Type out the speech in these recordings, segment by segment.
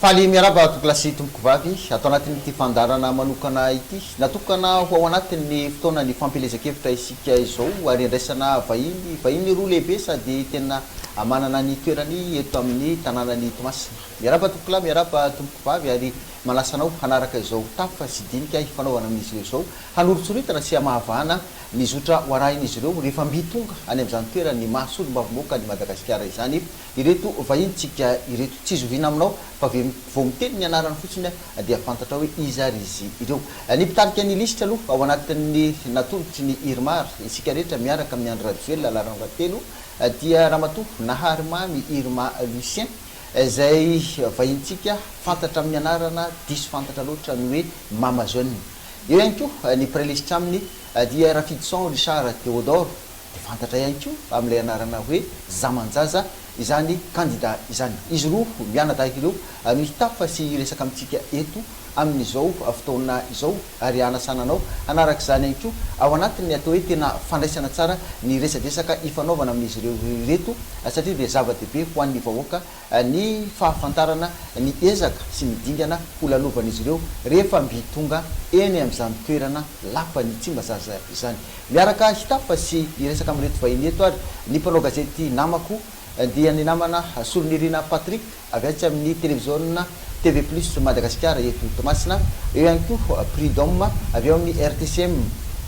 faly miaraba tokolasy tompoko vavy atao anatin'ity fandarana manokana ity natokana ho ao anatin'ny fotoana ny fampelezakevitra isika izao ary andraisana vahiny roa lehibe sady tena manana ny toerany eto amin'ny tanànany Toamasina. Miaraba tokola miaraba tompoko vavy ary malasanao hanaraka izao tafa sy dinika ifanaovana amin'izy ireo izao hanorontsoritana sy mahavana ny zotra hoarahin'izy ireo rehefa mbitonga any amin'izany toerany mahasolo mbavomoaka ny Madagasikara izany ireto vahintsika ireto tsy zoviana aminao fa vao miteny ny anarany fotsiny dia fantatra hoe iza ary izy ireo ny mpitarika ny lisitra aloha ao anatin'ny natolotry ny Irmar isika rehetra miaraka amin'ny andro radiovelona laran'ny rahatelo dia ramatoa Nahary Mamy Irma Lucien izay vahintsika fantatra amin'ny anarana diso fantatra loatra ny hoe Mama Jeune. Eo ihany koa ny préliste aminy dia Rafidson Richard Théodore fantatra ihany koa amin'ilay anarana hoe Zamanjaza izany candidat izany. Izy roa mianadaika ireo no hitafa sy resaka amintsika eto amin'izao fotoana izao ary anasananao anaraka izany ihany koa ao anatin'ny atao hoe tena fandraisana tsara ny resadresaka ifanaovana amin'izy ireo reto satria dia zava-dehibe ho an'ny vahoaka ny fahafantarana ny ezaka sy ny dingana ho lalovan'izy ireo rehefa mbitonga eny amin'izany toerana lapany tsy mazaza izany. Miaraka hitafa sy iresaka amin'reto vahiny eto ary ny mpanao gazety namako dia ny namana Solonirina Patrick avy atsy amin'ny télévision TV Plus Madagascar eto Toamasina, eo ihany koa Prix d'Homme avy eo amin'ny RTCM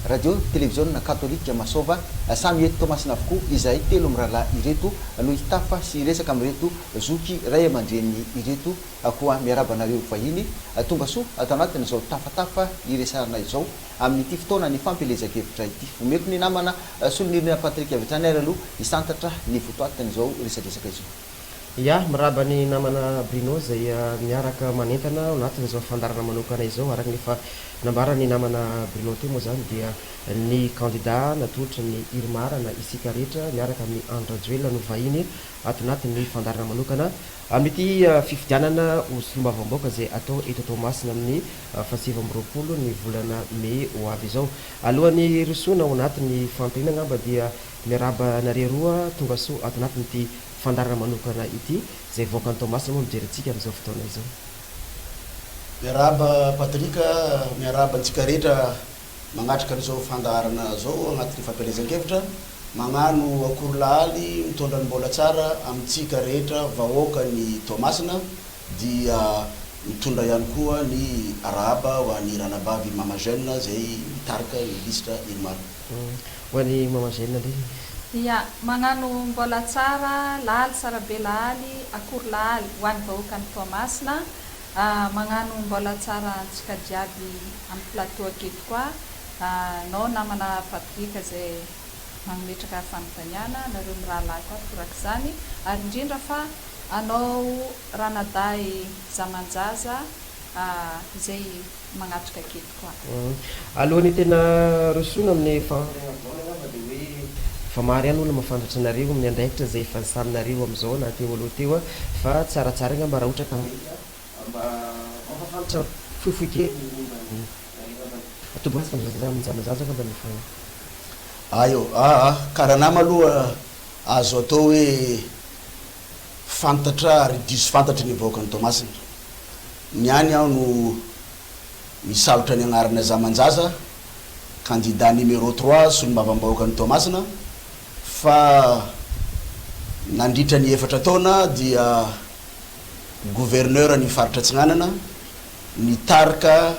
radio télévision catholique Masova samy eto Toamasina avokoa izay telo mirahalahy ireto no hitafa sy resaka amin'ireto zoky ray aman-dreny ireto koa miaraba anareo vahiny tonga soa atao anatin'izao tafatafa iresana izao amin'ity fotoana ny fampelezakevitra ity. Omeko ny namana Solonirina Patrick avy atrany ary aloha hisantratra ny fotoatany izao resadresaka izao. Ya, miraba ny namana Bruno zay miaraka manentana anatin'izao fandarana manokana izao araka ny fa nambara ny namana Bruno teo moa zany dia ny candidat natolotra ny Irmar na isika rehetra miaraka amin'ny Andra Joel no vahiny ato anatin'ny fandarana manokana amin'ity fifidianana solombavam-baoaka zay atao eto Toamasina amin'ny fahasivy amby roapolo ny volana Mey ho avy izao. Alohan'ny rosoana ao anatin'ny fampirinana ngamba dia miaraba nareo roa tonga soa ato anatin'ity fandarana manokana ity zay voakany Toamasina moa mijerentsika amin'izao fotoana izao. Miaraba Patrika, miaraba antsika rehetra magnatrika an'izao fandarana zao agnatin'ny fampelezan-kevitra magnano akory laly mitondra ny mbola tsara amintsika rehetra vahoaka ny Toamasina dia mitondra ihany koa ny araba ho an'ny ranabavy Mama Jeune zay mitarika ny lisitra Irmar. Ho an'ny Mama Jeune ndray. Ya, magnano mbola tsara laly sarabe laly akory laly ho an'ny vahoaka ny Toamasina magnano mbola tsara antsika jiaby amin'ny plateau aketo koa nao namana Patrika zay magmetraka fanontaniana nareo mirahalahy koa torak'izany ary indrindra fa anao Ranaday Zamanjaza izay magnatrika aketo koa. Alohan'ny tena rosoana amin'ny fandainavona dia hoe fa maro ihany olona mahafantatra anareo amin'ny andraikitra zay efa saminareo amin'izao na teo aloha teo fa tsaratsara nga mba raha ohatra ka mba mampafantatra fohifohy kely atoboasa Zamanjaza ka mba nefa ayo karaha nama aloha azo atao hoe fantatra ary diso fantatra ny vahoaka ny Toamasina. Niany aho no misalotra ny agnarana Zamanjaza candidat numéro 3 solombavam-bahoaka ny Toamasina fa nandritra ny efatra taona dia gouverneur ny faritra Atsinanana nitarika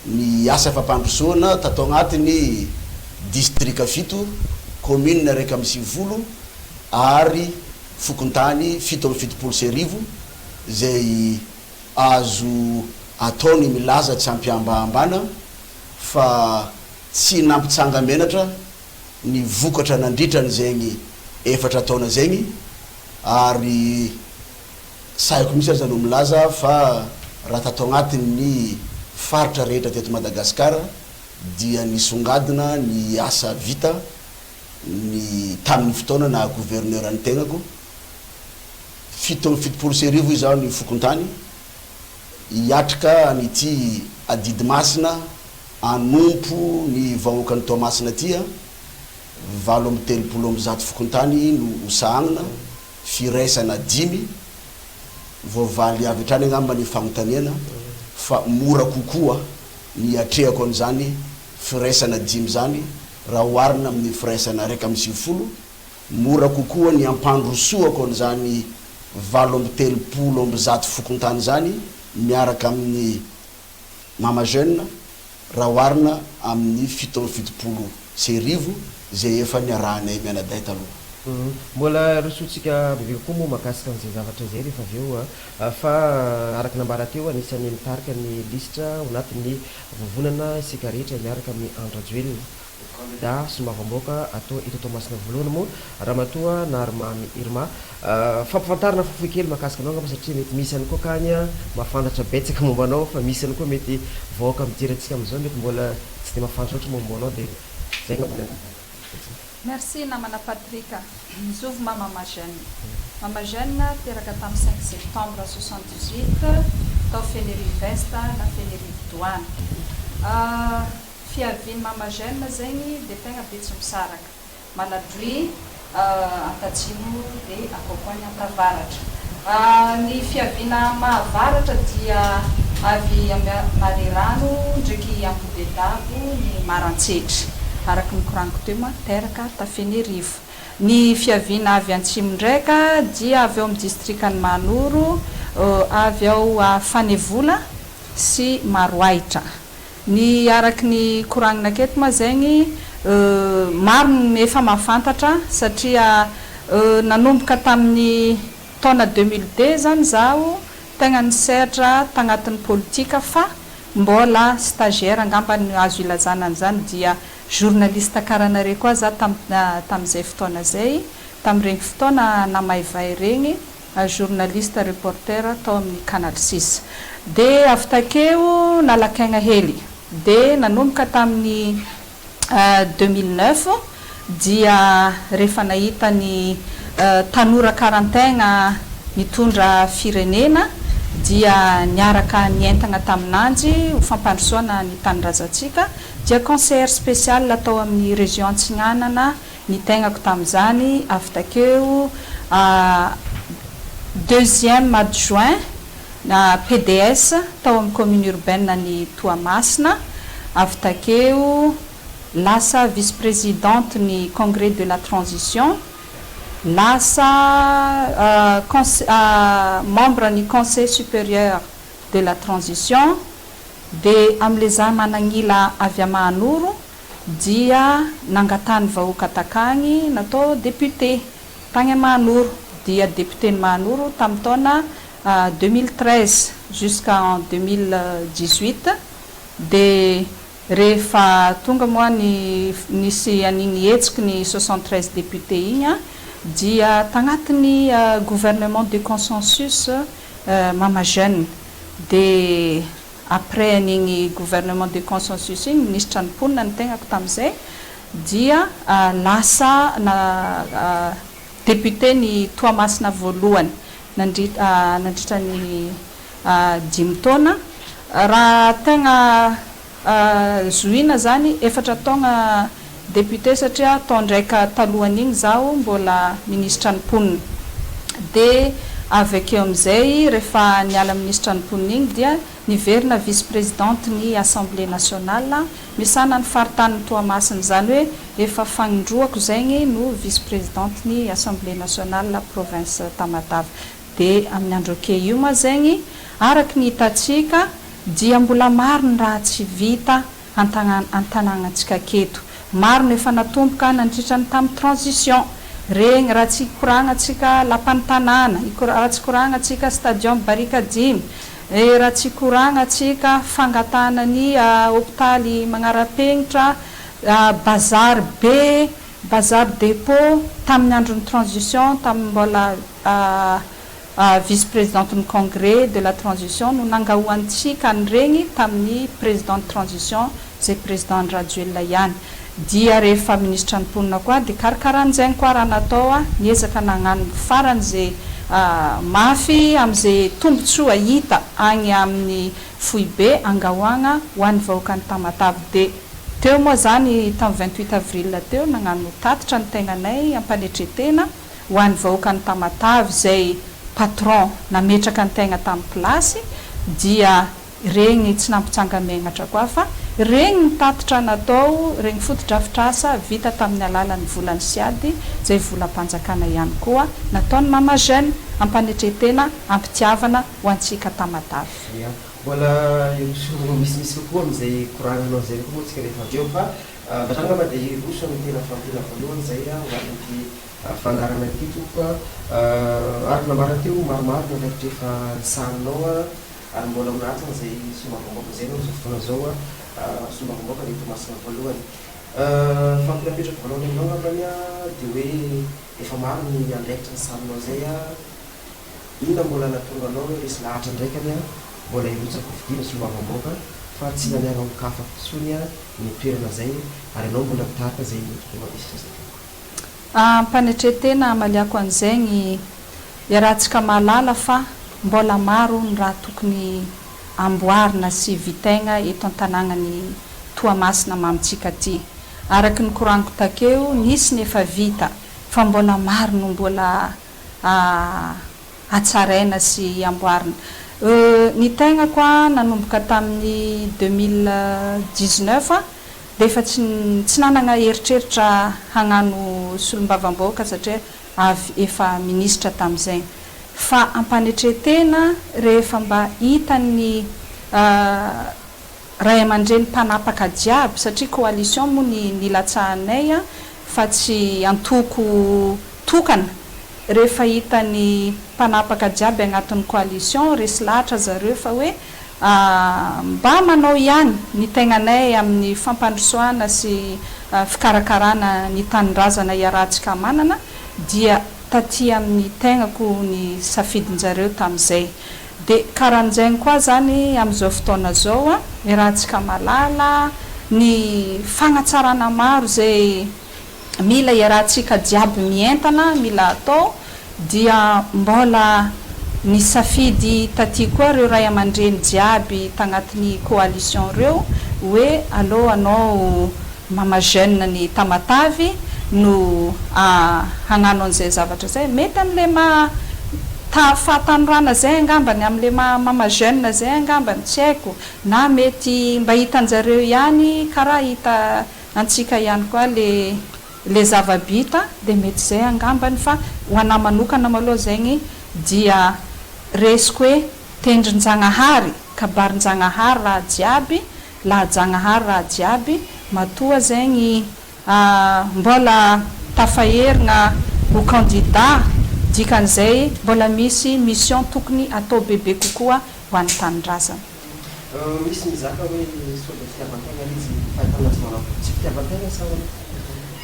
ny asa fampandrosoana tatao agnatin'ny district fito commune raiky amby sivifolo ary fokontany 770 zay azo ataony milaza tsy ampiambambana fa tsy nampitsanga menatra ny vokatra nandritrany zegny efatra taona zegny ary saiko misy aza no milaza fa raha tatao agnatin'ny faritra rehetra teto Madagasikara dia nisongadina ny asa vita ny tamin'ny fotoana na gouverneur ny tegnako 770 izao ny fokontany hiatrika an'ity adidy masina anompo ny vahoaka ny Toamasina tia 730 fokontany no osahagnina firaisana 10 voavaly avy hatrany angamba ny fagnontaniana fa mora kokoa ny atrehako an'izany firaisana 5 zany raha oharina amin'ny firaisana 150 mora kokoa ny ampandrosoako an'izany 8 fokontany zany miaraka amin'ny mama jeune raha oharina amin'ny 7 serivo zay efa niarahanay mianaday taloha. Mbola rosotsika bebe kokoa moa makasika an'izay zavatra zay rehefa avy eo fa araka nambara teo anisan'ny mitarika ny listra ao anatin'ny vovonana isika rehetra miaraka amin'ny Andrajoel da somavamboaka atao eto Toamasina voalohany moa Ramatoa na Armamy Irma fampifantarana fofoy kely makasika anao ngamba satria mety misy any koa kany mafantatra betsaka mombanao fa misy any koa mety vaoaka mijerantsika am'izao mety mbola tsy de mafantatra ohatry mombanao de zay ngamba. Merci namana Patrika. Mizovy Mama Jeune. Mama Jeune teraka tamin'ny 5 septembre 78 tao Fenery Vesta na Fenery Douane. Fiaviany Mama Jeune zegny de tegna betsy misaraka. Maladroy Antatsimo de akokoany Antavaratra. Ny fiaviana Mahavaratra dia avy Marirano ndraiky Ampodedavo ny Marantsetry. Araka mikorangoko teo ma teraka Tafenerivo. Ny fiaviana avy Antsimo ndraika dia avy ao amin'ny distriktan'ny Manoro, avy ao a Fanevola sy Maroaitra. Ny araky ny koragnina aketo ma zegny maro ny efa mahafantatra satria nanomboka tamin'ny taona 2002 zany zaho tegna nisehatra tagnatin'ny politika fa mbola stagiaire angamba ny azo ilazana an'izany dia journaliste karanare koa za tam'izay fotoana zay tam'regny fotoana namaivay regny journaliste reporter tao amin'ny Canal 6 de avy takeo nalakaigna hely de nanomboka tamin'ny 2009 dia rehefa nahita ny tanora karantegna mitondra firenena dia niaraka nientagna taminanjy ho fampandrosoana ny tanindrazantsika dia conseiller spécial atao amin'ny région Antsinanana ny tegnako tamin'izany avy takeo 2e adjoint na PDS tao amin'ny commune urbaine ny Toamasina avy takeo lasa vice-présidente ny congrès de la transition lasa membre ny conseil supérieur de la transition de am'le za managnila avy Mahanoro dia nangatany vahoaka takagny natao député tagny Mahanoro dia député ny Mahanoro tamin'ny taona 2013 jusqu'en 2018 de rehefa tonga moa nisy anigny hetsiky ny 73 député igny dia tagnatin'ny gouvernement de consensus Mama Jeune de après anigny gouvernement de consensus igny ministre ny ponina ny tegnako tamin'izay dia lasa na député ny Toamasina voalohany nandritra ny 5 taona raha tegna zoina zany 4 taona député satria taondraika talohan'igny zaho mbola ministre ny ponina de avec am'izay rehefa niala ministre ny ponina igny dia niverina vice-présidente ny assemblée nationale misana ny faritany Toamasina zany hoe efa fagnindroako zegny no vice-présidente ny assemblée nationale province Tamatave de amin'ny andro ake io ma zegny araky ny hitatsika dia mbola maro ny raha tsy vita an-tanàgnantsika aketo maro ny efa natomboka nandritra ny tamin'ny transition regny raha tsy koragnatsika lapany tanàna raha tsy koragnatsika stadium Barika Dimy raha tsy koragnatsika fangatana ny hôpitaly magnara-penitra bazar be bazar dépôt tamin'ny andron'ny transition tamin'ny mbola vice-présidente ny congrès de la transition no nangahoantsika ny regny tamin'ny président de transition zay président Andrajoel ihany dia rehefa ministre ny ponina koa de karakaran'izay koa raha natao niezaka nagnano farany zay mafy am'izay tombotsoa hita agny amin'ny foy be angahoagna ho an'ny vahoaka ny Tamatave de teo moa zany tamin'ny 28 avril teo nagnano tatitra ny tegnanay ampanetretena ho an'ny vahoaka ny Tamatave zay patron nametraka ny tegna tamin'ny plasy dia regny tsy nampitsanga megnatra koa fa regny mitatitra natao regny fotodrafitrasa vita tamin'ny alalan'ny volany siady zay volam-panjakana ihany koa nataony mama jeune ampanetretena ampitiavana ho antsika Tamatavy. Mbola misy kokoa amin'izay koragnanao zay koa moa tsika rehefa avy eo fa angamba dia roso ny tena fampila voalohany zay hoan'ity fandarana ity tokoa ary nambarana teo maromaro nataitra efa nisaninao ary mbola minatiny zay sombavamboaka zay nao zao fotoana zao sombavamboaka ny Tomasina voalohany fampilapetraka voalohany aminao ngambany dia hoe efa maro ny andraikitra ny saninao zay inona mbola natonga anao hoe resy lahatra ndraikany mbola irotsaka vidina sombavamboaka fa tsy naniana mikafa fotsony ny toerana zay ary anao mbola mitarika zay mavesitra zay ampanetretena amaliako an'izagny iarahantsika malala fa mbola maro ny raha tokony amboarina sy vitaigna eto an-tanàgnany Toamasina mamitsika ty araky ny koragniko takeo nisy nefa vita fa mbola maro no mbola atsaraina sy amboarina ny tegna koa nanomboka tamin'ny 2019 dia efa tsy nanana eritreritra hagnano solombavamboaka satria avy efa ministra tamin'izay fa ampanetretena rehefa mba hitany ray aman-dreny mpanapaka jiaby satria coalition moa ny latsahanay fa tsy antoko tokana rehefa hitany mpanapaka jiaby agnatin'ny coalition resy lahatra zareo fa hoe mba manao ihany ny tegnanay amin'ny fampandrosoana sy fikarakarana ny tanindrazana iarahantsika manana dia taty amin'ny tegnako ny safidinjareo tamin'izay dia karan'izay koa zany amin'izao fotoana zao iarahantsika malala ny fagnatsarana maro zay mila iarahantsika jiaby mientana mila atao dia mbola ny safidy taty koa reo ray aman-dreny jiaby tagnatin'ny coalition reo hoe allo anao mama jeune ny Tamatavy no hagnano an'izay zavatra zay mety am'le fahatanorana zay angambany am'le mama jeune zay angambany tsy haiko na mety mba hitanjareo ihany karaha hita antsika ihany koa le zavabita dia mety zay angambany fa ho ana manokana maloha zaigny dia resiko hoe tendrin-jagnahary kabarin-jagnahary raha jiaby laha-jagnahary raha jiaby matoa zaigny mbola tafaherigna ho candidat dikan'izay mbola misy mission tokony atao bebe kokoa ho an'ny tanindrazana. Misy mizaka hoe solde fitiavan-tegna izy fahitanazy manao tsy fitiavan-tegna sa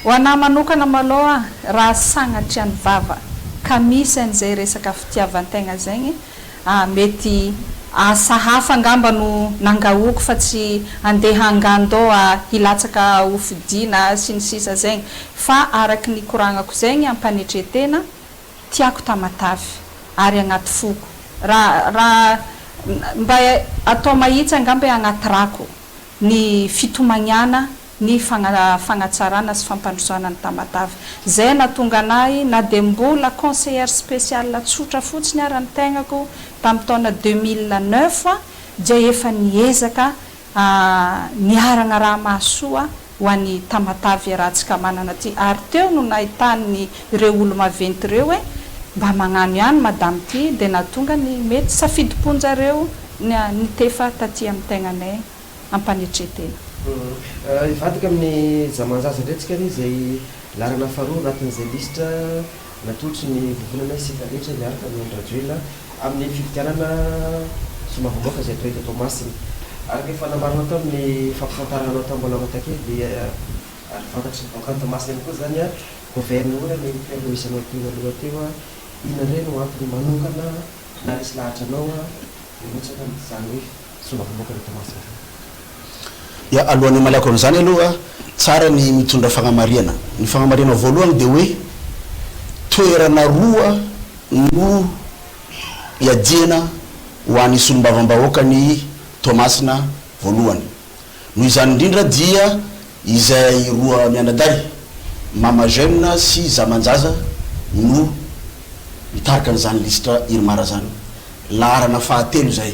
ho ana manokana maloha raha sagnatry any vava ka misy an'izay resaka fitiavan-tegna zaigny mety asa hafa angamba no nangahoako fa tsy andeha angandao hilatsaka hofidina sy ny sisa zaigny fa araky ny koragnako zaigny ampanetretena tiako Tamatavy ary agnaty foko raha mba atao mahitsy angamba agnaty rako ny fitomagnana ny fagnatsarana sy fampandrosoana ny Tamatavy zay natonga anay na dia mbola conseillère spéciale tsotra fotsiny ary ny tegnako tamin'ny taona 2009 dia efa niezaka niaragna raha mahasoa ho an'ny Tamatavy iarahantsika manana ty ary teo no nahitany ireo olo maventy reo hoe mba magnano ihany madame ty dia natonga ny mety safidim-ponjareo ny tefa taty amin'ny tegnanay ampanetretena. Ivadika amin'ny zamanjaza ndraitsika ny zay larana faharoa anatin'izay listra natotry ny vovonanay sika rehetra miaraka amin'ny Andradjoela amin'ny fividianana sombavamboaka zay atao eto Tomasina araka efa nambarana tao amin'ny fampifantaranao tambolanao take dia ary fantatry ny Tomasina koa zany gouverneur ny mpialoisanao teo aloha teo inona ndray no antony manokana na resy lahatra anao mirotsaka zany hoe sombavamboaka ny Tomasina. Ya alohan'ny malako amin'izany aloha tsara ny mitondra fagnamariana ny fagnamariana voalohany dia hoe toerana roa no iadiana ho an'ny solombavambahoaka ny Tomasina voalohany noho izany indrindra dia izay roa mianadahy mama jeune sy zamanjaza no hitarika an'izany listra irmara zany laharana fahatelo zay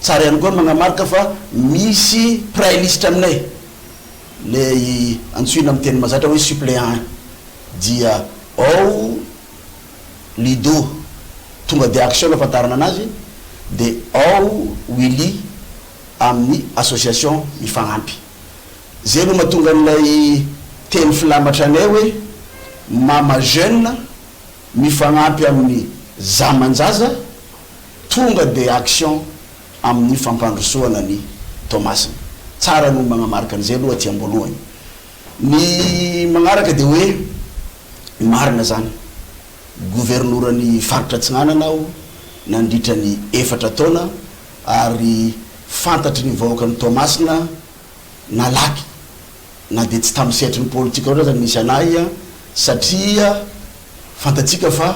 tsara ihany koa magnamarika fa misy pray listre aminay le antsoina amin'ny teny mazatra hoe suppléant dia ao lido tonga de action no afantarana anazy de ao wili amin'ny association mifagnampy zay no mahatonga an'ilay teny filamatra anay hoe mama jeune mifagnampy amin'ny zamanjaza tonga de action amin'ny fampandrosoana ny Thomasina tsara no magnamarika an'izay aloha aty amboalohany ny magnaraka de hoe marina zany gouvernoran'ny faritra Tsinanana nandritra ny 4 taona ary fantatry ny vahoaka ny Thomasina nalaky na de tsy tamin'ny sehatry ny politika oatra zany misy anay satria fantatsika fa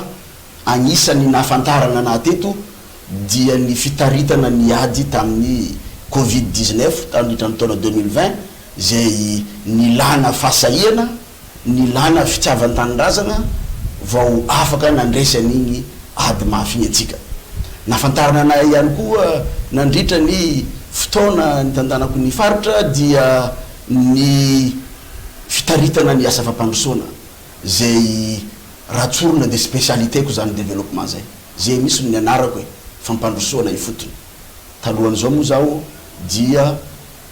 agnisan'ny nahafantarana nateto dia ny fitaritana ny ady tamin'ny Covid-19 tandritra ny taona 2020 zay nilana fasahiana nilana fitiavan-tanindrazana vao afaka nandresan'igny ady mahafiny atsika nafantarana anay ihany koa nandritra ny fotoana nitantanako ny faritra dia ny fitaritana ny asa fampandrosoana zay ratsorona de spécialité ko zany développement zay misy ny anarako hoe fampandrosoana ifotony talohan'izao moa zao dia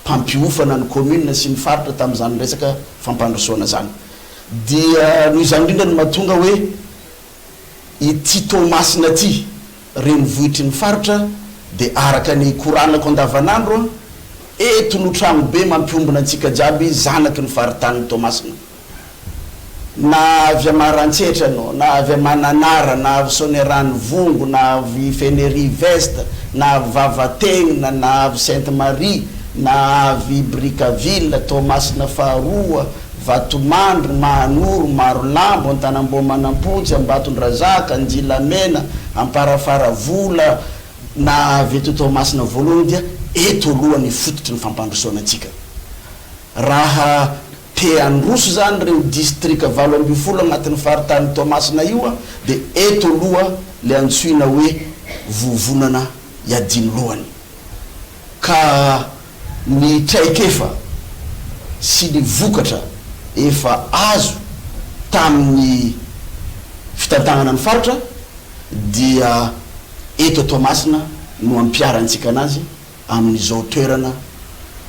mpampiofana ny commune sy ny faritra tamin'izany resaka fampandrosoana zany dia noho izany indrindra ny mahatonga hoe ity Thomasina ty renivohitry ny faritra de araka ny koranako andavanandro eto no trano be mampiombona antsika jiaby zanaky ny faritany Thomasina na avy amarantsehatra anao na avy amananara na avy Sonerano Vongo na avy Fenery Veste na avy Vavatenina na avy Sainte Marie na avy Bricaville Thomasina faharoa Vatomandry Mahanoro Marolambo Antanambomanampotsy Ambatondrazaka Anjilamena Amparafaravola na avy eto Thomasina voalohany dia eto alohany fototry ny fampandrosoana antsika raha te androso zany reo district 20 agnatin'ny faritany Thomasina io de eto aloha le antsoina hoe vovonana iadiny lohany ka ny traikefa sy ny vokatra efa azo tamin'ny fitantagnana ny faritra dia eto Thomasina no ampiarantsika anazy amin'izao toerana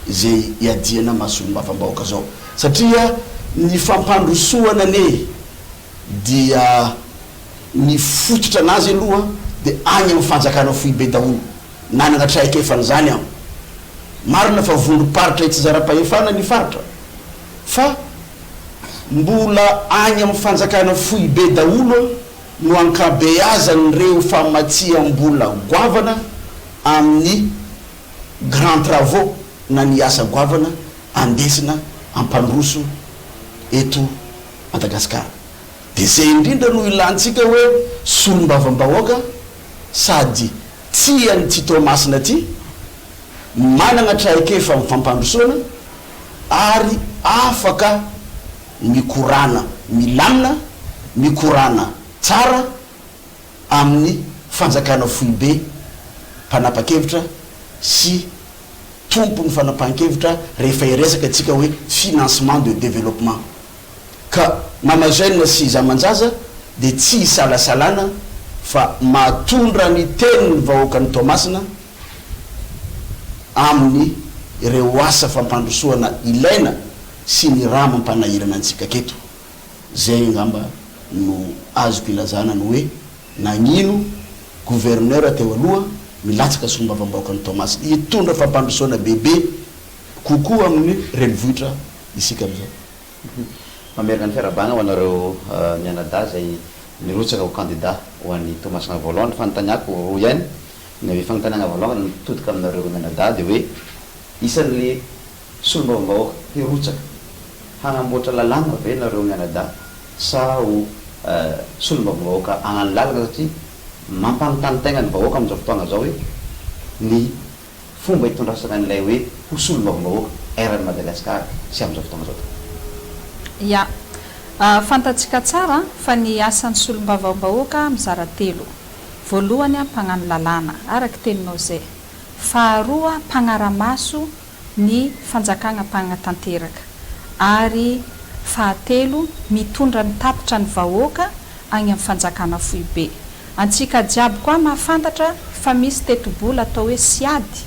zay iadiana mahasolombavambahoaka zao satria ny fampandrosoana ne dia ny fototra anazy aloha de agny amin'ny fanjakana foibe daholo nanana traikefa n'izany aho marina fa vondrom-paritra tsy zara-pahefana ny faritra fa mbola agny amin'ny fanjakana foibe daholo no ankabeazan'ireo famatsia-mbola goavana amin'ny grand travaux na ny asa goavana andesina ampandroso eto Madagasikara de zay indrindra no ilantsika hoe solombavambahoaka sady tia ny Thomasina ty manana traikefa amin'ny fampandrosoana ary afaka mikorana milamina mikorana tsara amin'ny fanjakana foibe mpanapa-kevitra sy tompony fanapahan-kevitra rehefa iresaka atsika hoe financement de développement ka mamajeune sy zamanjaza de tsy isalasalana fa matondra ny teniny vahoaka ny Thomasina amin'ny ireo asa fampandrosoana ilaina sy ny raha mampanahirana antsika keto zay ngamba no azoko ilazana no hoe nagnino gouverneur teo aloha milatsaka solombavambahoaka ny Thomasina hitondra fampandrosoana bebe kokoa amin'ny renivohitra isika amizao mamerina ny fiarabana ho anareo mianada zay mirotsaka ho candidat ho an'ny Thomasina voalohany fanontaniako roa ihany ny ave fanontaniana voalohany mitodika aminareo mianada de hoe isan'le solombavambahoaka hirotsaka hanamboatra lalàna ve nareo mianada sa ho solombavambahoaka agnano lalaka satria mampanontany tegna ny vahoaka amin'izao fotoagna zao hoe ny fomba hitondrasana an'ilay hoe ho solombavambahoaka eran'ny Madagasikara sy amin'izao fotoagna zao ya Fantatsika tsara fa ny asan'ny solombavambahoaka mizara telo. Voalohany mpagnano lalàna araka teninao zay. Faharoa mpagnaramaso ny fanjakana mpagnatanteraka. Ary fahatelo mitondra mitapitra ny vahoaka agny amin'ny fanjakana foibe. Antsika jiaby koa mahafantatra fa misy tetobola atao hoe siady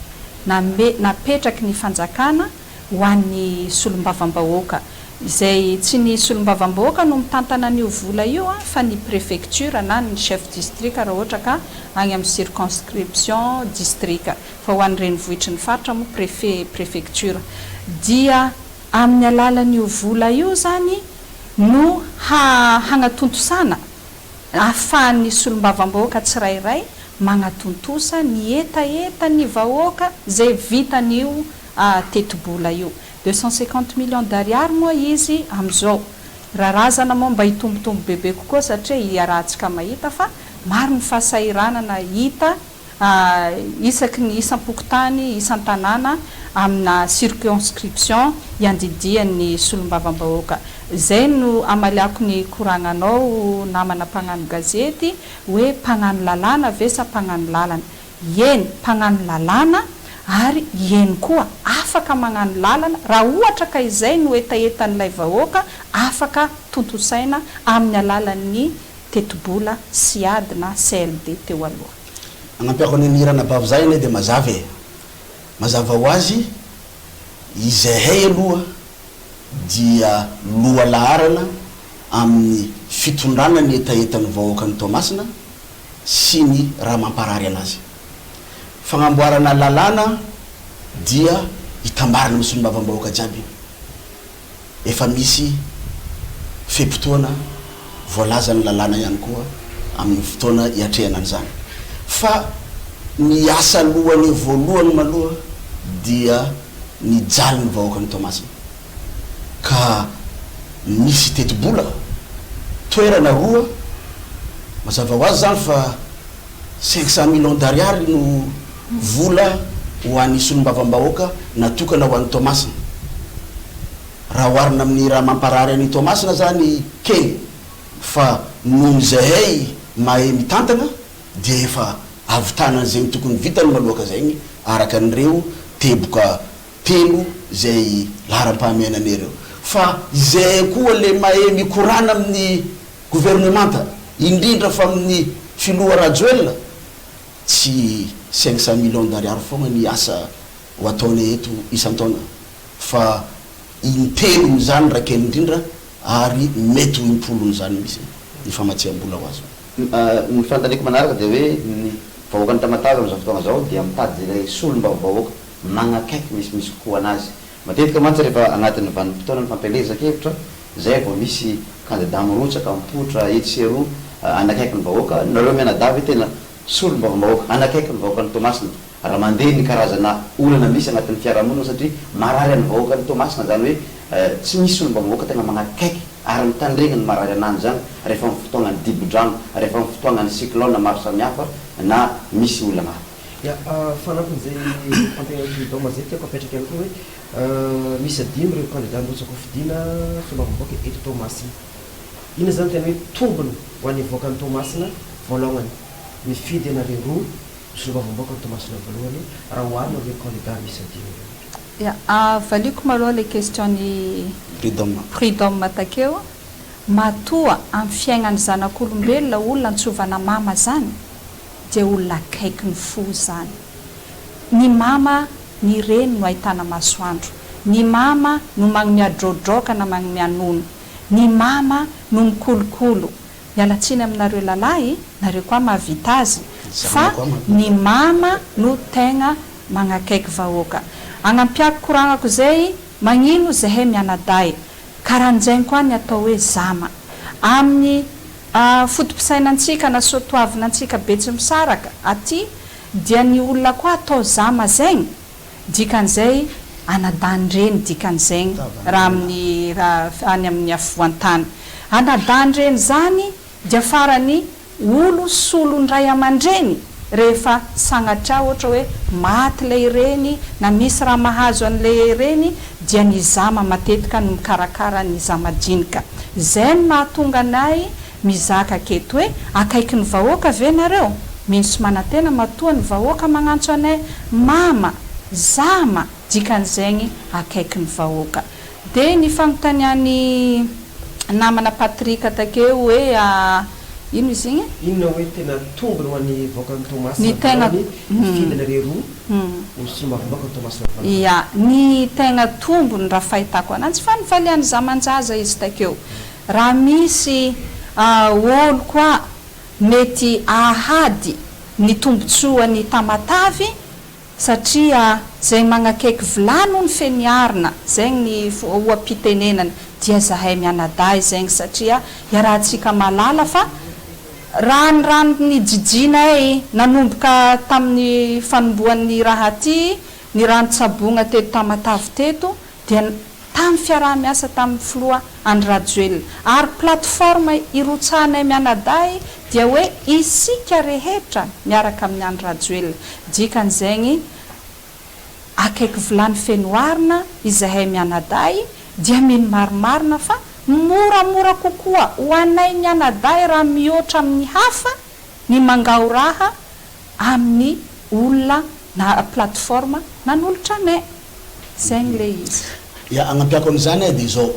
napetraky ny fanjakana ho an'ny solombavambahoaka. Izay tsy ny solombavambahoaka no mitantana an'io vola io fa ny préfecture na ny chef district raha ohatra ka agny amin'ny circonscription district fa ho an'ny renivohitry ny faritra moa préfecture dia amin'ny alalan'io vola io zany no hagnatontosaina ahafahan'ny solombavambahoaka tsirairay magnatontosa ny etaeta ny vahoaka zay vitan'io tetobola io. 250 millions d'ariary moa izy amizao. Rarazana moa mba hitombotombo bebe kokoa satria iarahantsika mahita fa maro ny fahasairanana hita isaky ny isam-pokotany isan-tanàna amina circonscription iandidian'ny solombavambahoaka. Zay no amaliako ny koragnanao namana mpagnano gazety hoe mpagnano lalàna ve sa mpagnano lalana. Eny mpagnano lalàna ary eny koa afaka magnano lalana raha ohatra ka izay no etaetan'ilay vahoaka afaka tontosaina amin'ny alalan'ny tetobola siady na CLD teo aloha. Anampiako ny nirana bavy zay ne de mazava ho azy izahay aloha dia loha laharana amin'ny fitondrana ny etaetan'ny vahoaka ny Tomasina sy ny raha mamparary anazy. Fagnamboarana lalàna dia itambarana amin'ny solombavambahoaka jiaby. Efa misy fepotoana voalaza ny lalàna ihany koa amin'ny fotoana iatrehana an'izany. Fa ny asa lohany voalohany maloha dia ny jaly ny vahoaka ny Tomasina. Ka misy tetobola toerana roa mazava ho azy zany fa 500 millions d'ariary no vola ho an'ny solombavambahoaka natokana ho an'ny Tomasina. Raha oharina amin'ny raha mamparary an'ny Tomasina zany kely fa noho zahay mahay mitantana dia efa avitana zay tokony vitany malohaka zay araka an'ireo teboka telo zay laharam-pahamenan'ireo. Fa zay koa le mahay mikorana amin'ny gouvernemanta indrindra fa amin'ny filoha rajoelina tsy 500 millions d'ariary fogna ny asa ho ataony eto isan-taona fa intelo zany raha kely indrindra ary mety ho impolony zany misy ny famatsiam-bola ho azy. Ny fantaniko manaraka dia hoe ny vahoaka ny Tamatave amin'izao fotoana zao dia mitady ilay solombavambahoaka magnakaiky misy kokoa anazy. Matetika mantsy rehefa agnatin'ny vanim-potoana ny fampelezan-kevitra zay vao misy candidat mirotsaka mipoitra etsy sy eroa anakaiky ny vahoaka nareo mianadavy tena solombavambahoaka anakaiky ny vahoaka ny Tomasina. Raha mandeha ny karazana olana misy agnatin'ny fiarahamonina satria marary ny vahoaka ny Tomasina zany hoe tsy misy solombavambahoaka tena magnakaiky ary mitandregny ny marary anany zany rehefa amin'ny fotoanany dibo-drano rehefa amin'ny fotoanany cyclone maro samihafa na misy olana. Fanampin'izay fampianatao mazety tiako apetraka ihany koa hoe misy adimy ireo candidat mirotsaka fidiana solombavambahoaka eto Tomasina. Ina zany tena hoe tombony ho an'ny vahoaka ny Tomasina voalohany mifidy anareo roa solombavambahoaka ny Tomasina voalohany raha oharina ireo candidat misy adimy. Valiko maloha le question ny prud'homme takeo matoa amin'ny fiaignany zanak'olombelona olona antsovana mama zany dia olona akaiky ny fo zany. Ny mama ny reny no ahitana masoandro, ny mama no magnomiadrodroka na magnomianono, ny mama no mikolokolo. Mialatsiny aminareo lalahy nareo koa mahavita azy fa ny mama no tegna magnakaiky vahoaka. Agnampiako koragnako zay magnino zahay mianaday karan'izay koa ny atao hoe zama amin'ny fotom-pisainantsika na soatoavinantsika betsy misaraka aty dia ny olona koa atao zama zegny dikan'izay anadandreny dikan'izay raha amin'ny any amin'ny afovoan-tany anadandreny zany dia farany olo solondray aman-dreny rehefa sagnatra ohatra hoe maty lay ireny na misy raha mahazo an'lay ireny dia ny zama matetika no mikarakara ny zamadinika. Zay no mahatonga anay mizaka aketo hoe akaiky ny vahoaka ve nareo, minsy manantena matoa ny vahoaka magnantso anay mama zama dikan'izagny akaiky ny vahoaka. De ny fanontaniany namana Patrika takeo hoe ino izy igny? Inona hoe tena tombony ho an'ny vahoakan'ny Tomasy ny tegna findana reroa somavomboaka Tomasy Lavana. Ya, ny tegna tombony raha fahitako ananjy fa nivalian'ny zamanjaza izy takeo. Raha misy olo koa mety ahady ny tombotsoan'ny tamatavy satria zay magnakaiky vilano ny feniarina zegny ny oam-pitenenany dia zahay mianaday zegny satria iarahantsika malala fa rano ny jijinay nanomboka tamin'ny fanomboan'ny raha ty ny rano-tsabogna teto tamatavy teto dia tamin'ny fiaraha-miasa tamin'ny filoha Andry Rajoelina ary plateforme irotsahanay mianaday dia hoe isika rehetra miaraka amin'ny Andry Rajoelina dikan'izagny akaiky vilany fenoarina izahay mianaday dia mino marimarina fa moramora kokoa ho anay mianaday raha mihoatra amin'ny hafa ny mangao raha amin'ny olona na plateforme nanolotra anay zegny le izy. Ya agnapiako an'izany dia zao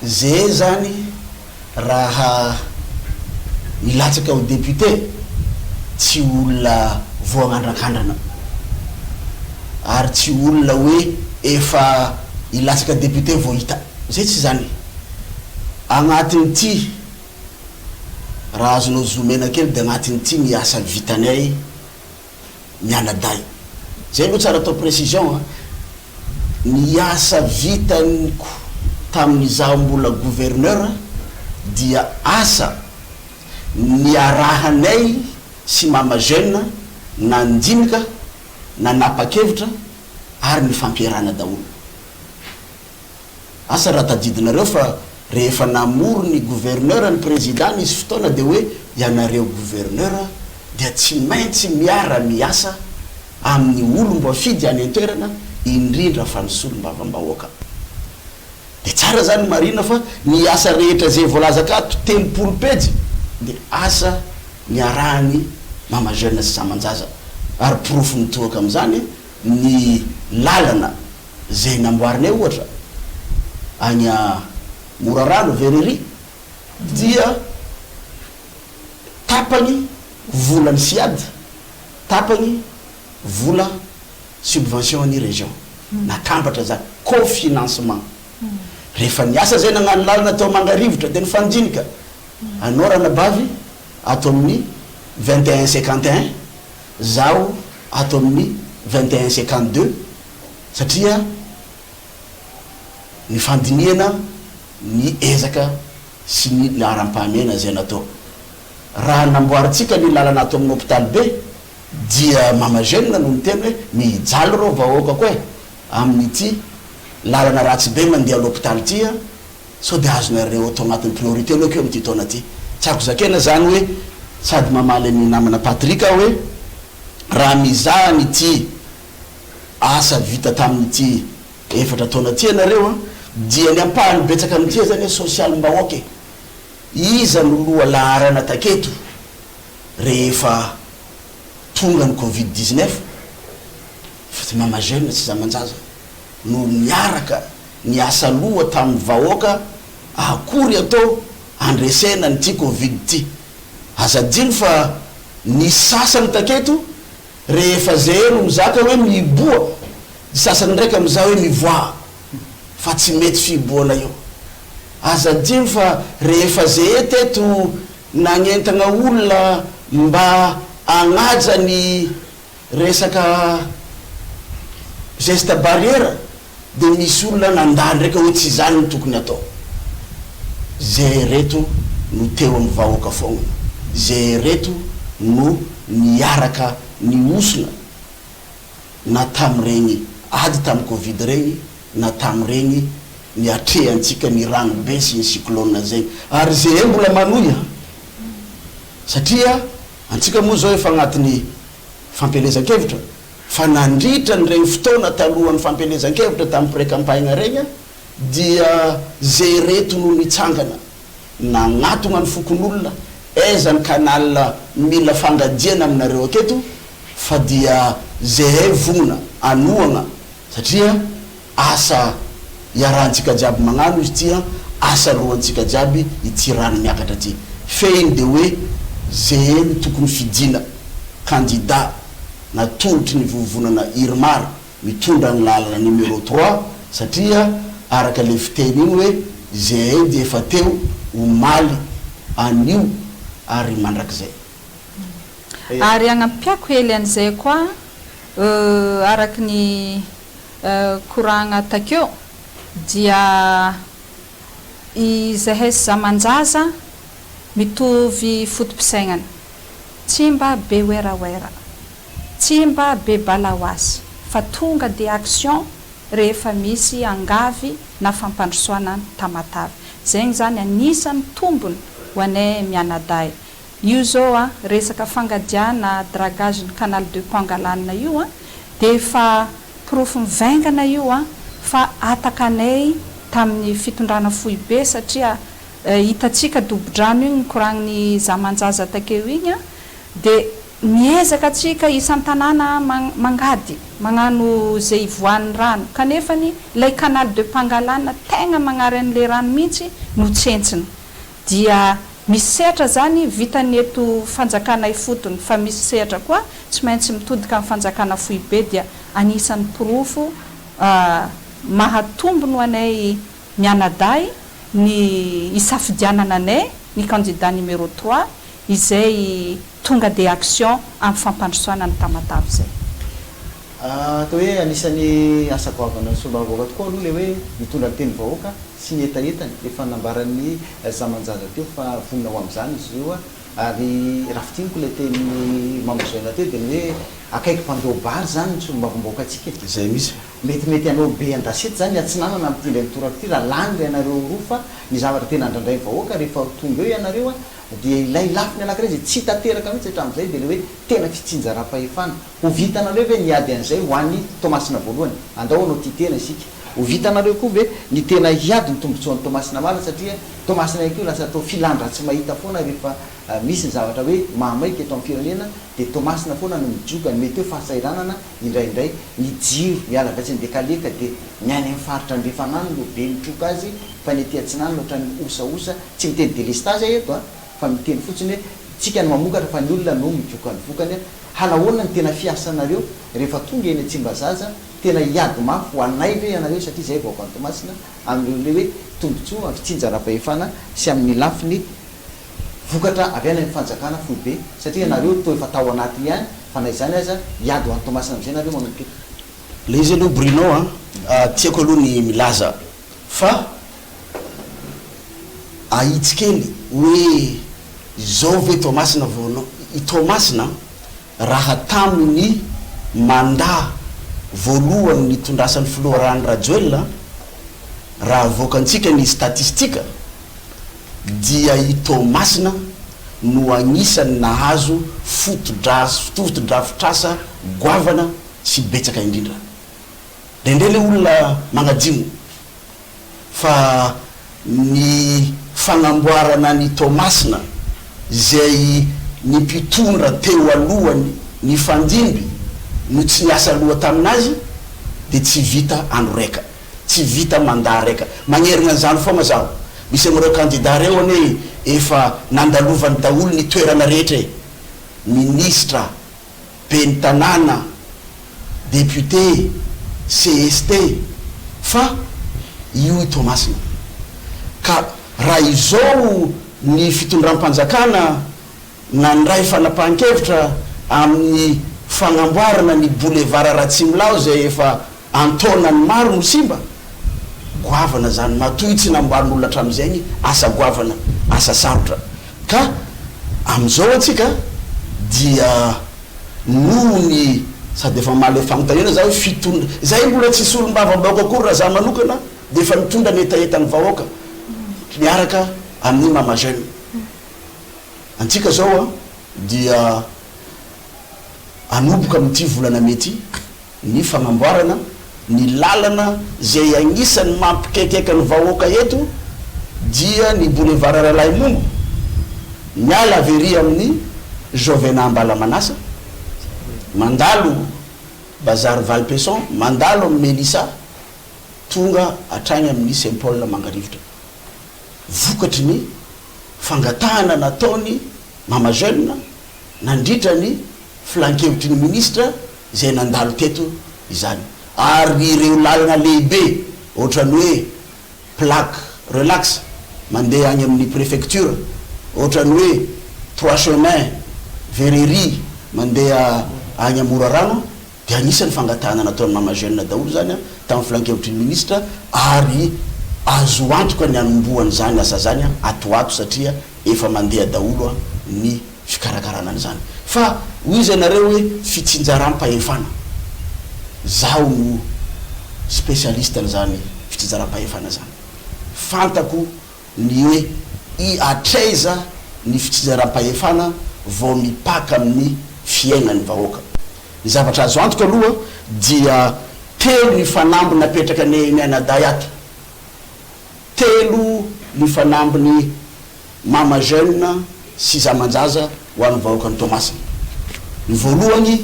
zay zany raha nilatsaka ho député tsy olona voagnandrakandrana ary tsy olona hoe efa ilatsaka député vo hita zay tsy zany agnatin'ity raha azonao zomena kely dia agnatin'ity ny asa vitanay mianaday zay aloha tsara atao précision ny asa vitaniko tamin'izaho mbola gouverneur dia asa niarahanay sy mama jeune na ndinika na napa-kevitra ary ny fampiarana daholo. Asa raha tadidinareo fa rehefa namoro ny gouverneur ny président nisy fotoana dia hoe ianareo gouverneur dia tsy maintsy miara miasa amin'ny olo mbo afidy any an-toerana indrindra fa ny solom-bavambahoaka. Dia tsara zany marina fa ny asa rehetra zay voalaza akato 30 pejy dia asa niarahany mama jeune sy zamanjaza ary profo mitohaka amin'izany ny lalana zay namboarinay ohatra agna Morarano Vereri dia tapany vola ny siady tapany vola subvention ny région natambatra zany cofinancement rehefa niasa zay nagnano lalana atao mangarivotra dia nifandinika anao ranabavy atao amin'ny 2151 zaho atao amin'ny 2152 satria ny fandiniana ny ezaka sy ny laharam-pahamena zay natao raha namboaritsika ny lalana atao amin'ny hôpital be dia mama jeune no miteny hoe mijaly rô vahoaka koa amin'ity lalana ratsy be mandeha l'hôpital tya sao dia azonareo atao agnatin'ny priorité anao keo amin'ity taona ty tsarako zakena zany hoe sady mamaly amin'ny namana Patrika hoe raha mizaha nyty asa vita tamin'ity efatra taona ty anareo dia ny ampahany betsaka amin'ity zany hoe social mbahoaka iza no loha laharana taketo rehefa tonga ny covid-19 fa mama jeune tsy zamanjaza no niaraka ny asa loha tamin'ny vahoaka akory atao andresena nyty covid ty azadiny fa ny sasany taketo rehefa zay no mizaka hoe miboa ny sasany ndraiky amizah hoe mivoa fa tsy mety fiboana io azadiny fa rehefa zay teto nagnentagna olona mba agnaja ny resaka geste barrière dia misy olona nandà ndraika hoe tsy zany no tokony atao zay reto no teo amin'ny vahoaka foagna zay reto no niaraka ny osona na tamin'regny ady tamin'ny covid regny na tamin'regny niatrehantsika ny rano be sy ny cyclone zegny ary zay mbola manoya satria antsika moa zao efa agnatin'ny fampelezan-kevitra fa nandritra nyregny fotoana talohan'ny fampelezan-kevitra tamin'ny pré-campagne regny dia zay reto no nitsangana nagnatogna ny fokon'olona aiza ny canal mila fangadiana aminareo aketo fa dia zay vona anoagna satria asa iarahantsika jiaby magnano izy tia asa roantsika jiaby ity rano miakatra ty feiny de hoe zay no tokony fidina candidat natolotry ny vovonana Irmar mitondra ny lalana numéro 3 satria araka le fiteny igny hoe zay de efa teo omaly anio ary mandrakizay ary agnapiako hely an'izay koa araky ny koragna takeo dia izahay zamanjaza mitovy fotom-pisainana tsy mba be oeraoera tsy mba be balahoasy fa tonga de action rehefa misy angavy na fampandrosoana tamatavy zegny zany anisan'ny tombony ho anay mianaday io zao a resaka fangadiana dragage ny canal de Pangalanina io a de fa profo mivaingana io a fa atakanay tamin'ny fitondrana foibe satria hitatsika dobo-drano io nikoragny zamanjaza takeo igny a de miezaka atsika isan-tanàna mangady magnano zay ivoan'ny rano kanefany lay canal de Pangalanina tegna magnary an'le rano mihitsy no tsentsiny dia misy sehatra zany vitany eto fanjakanay fotony fa misy sehatra koa tsy maintsy mitodika amin'ny fanjakana foibe dia anisan'ny profo mahatombony ho anay mianaday ny isafidianana anay ny candidat numéro 3 izay tonga de action amin'ny fampandrosoana ny tamatavy zay atao hoe anisan'ny asa goavana sombavoaka tokoa aloha le hoe mitondra ny teny vahoaka sy ny etaetany efa nambaran'ny zamanjaza teo fa vonina ho am'izany izy io ary raha fitiniko le teny mamozoana teo de ny hoe akaiky mpandeo bary zany ny sombavomboaka atsika zay misy metimety anao be andasety zany atsinanana am'ty le mitoraka ty raha lany le ianareo roa fa ny zavatra tena andrandray vahoaka rehefa tonga eo ianareo dia ilay lafiny anakiray zay tsy tanteraka mihitsy hatramin'izay de le hoe tena fitsinjara-pahefana ho vitanareo ve niady an'izay ho an'ny Tomasina voalohany andao anao ty tena isika ho vitanareo koa ve ny tena hiady ny tombotsoan'ny Tomasina mala satria Tomasina ihany koa lasa atao filandra tsy mahita foana rehefa misy ny zavatra hoe mamaika eto amin'ny firenena de Tomasina foana no mijogany mety hoe fahasairanana indraindray ny jiro miala vatsy ny dekaleka de miany amin'ny faritra andrefanany no be mitroka azy fa ny ety atsinany loatra ny osaosa tsy miteny délestage eto fa miteny fotsiny hoe tsika no mamokatra fa ny olona no mijoka ny vokany halahoana ny tena fiasanareo rehefa tonga eny Tsimbazaza tena hiady mafy ho anay ve ianareo satria zay vaoka ny Tomasina amin'ireo le hoe tombotsoa amin'ny fitsinjara-pahefana sy amin'ny lafiny vokatra avy any amin'ny fanjakana foibe satria ianareo to efa tao anatiny ihany fa na izany aza hiady ho an'ny Tomasina am'izay nareo manomboka le izy aloha Bruno tiako aloha ny milaza fa ahitsikely hoe zao ve Tomasina voanao i Tomasina raha taminy mandat voalohany ny tondrasan'ny Florent Rajoel raha voakantsika ny statistika dia i Tomasina no agnisan'ny nahazo fotodrafitrasa goavana sy betsaka indrindra ndrendre le olona magnadimo fa ny fagnamboarana ny Tomasina zay ny mpitondra teo alohany ny fandimby no tsy niasa aloha taminazy de tsy vita andro reka tsy vita mandat reka magnerina an'izany foana zaho misy amin'ireo candidat reo ane efa nandalovany daholo ny toerana rehetra ministra ben'ny tanàna député CST fa io i Tomasina ka raha izao ny fitondram-panjakana nandray fanapahan-kevitra amin'ny fagnamboarana ny boulevard Ratsimilao zay efa antonany maro no simba goavana zany matoy tsy namboarin'olona hatramin'izay asa goavana asa sarotra ka am'izao atsika dia noho ny sady efa male fanontaniana za hoe fitondra zay mbola tsy solom-bava-baoaka akory raha za manokana de efa mitondra ny etaetany vahoaka miaraka amin'ny mama jeune antsika zao dia anoboka amin'ity volana mety ny fagnamboarana ny lalana zay agnisan'ny mampikaikaiky ny vahoaka eto dia ny boulevard Ralahy Momba miala avery amin'ny Jovena Ambalamanasa mandalo bazary Valpesson mandalo amin'ny Melissa tonga atrany amin'ny Saint-Paul Mangarivotra vokatry ny fangatahana nataony Mama Jeune nandritra ny flankevitry ny ministre zay nandalo teto izany ary ireo lalana lehibe ohatrany hoe plaque relax mandeha agny amin'ny préfecture ohatrany hoe 3 chemin Verrerie mandeha agny Amorarano dia anisan'ny fangatahana nataony Mama Jeune daholo zany tamin'ny flankevitry ny ministre ary azo antoka ny anomboany zany asa zany atoato satria efa mandeha daholo ny fikarakarana zany fa hoy izy anareo hoe fitsinjaram-pahefana zaho no spécialiste zany fitsinjaram-pahefana zany fantako ny hoe i atraiza ny fitsinjaram-pahefana vao mipaka amin'ny fiaignany vahoaka ny zavatra azo antoka aloha dia telo ny fanamby napetraka ny anaday ato telo ny fanambiny Mama Jeune sy zamanjaza ho an'ny vahoaka ny Tomasina ny voalohany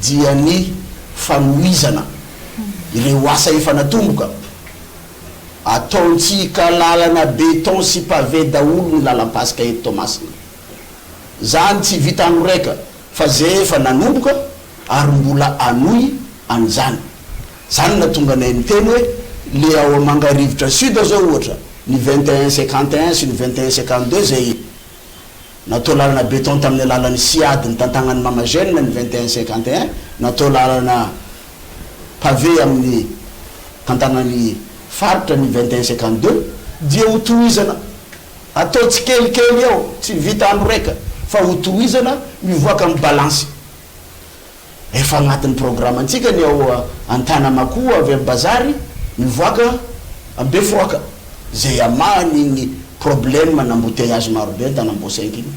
dia ny fanoizana ireo asa efa natomboka ataontsika lalana béton sy pavé daholo ny lalam-pasika eto Tomasina zany tsy vita andro raika fa zay efa nanomboka ary mbola anoy an'izany zany natonga nay miteny hoe le ao Mangarivotra sud zao ohatra ny 2151 sy ny 2152 zay natao lalana béton tamin'ny alalany Siady ny tantagnany Mama Jeune ny 2151 natao lalana pavé amin'ny tantagnany faritra ny 2152 dia hotohizana atao tsy kelikely ao tsy vita andro raika fa hotohizana mivoaka amin'ny balance efa agnatin'ny programme antsika ny ao Antanamakoa avy amin'ny bazary mivoaka amin'ny Befroaka zay amany ny problème n'embouteillage marobe Antanamboasainky igny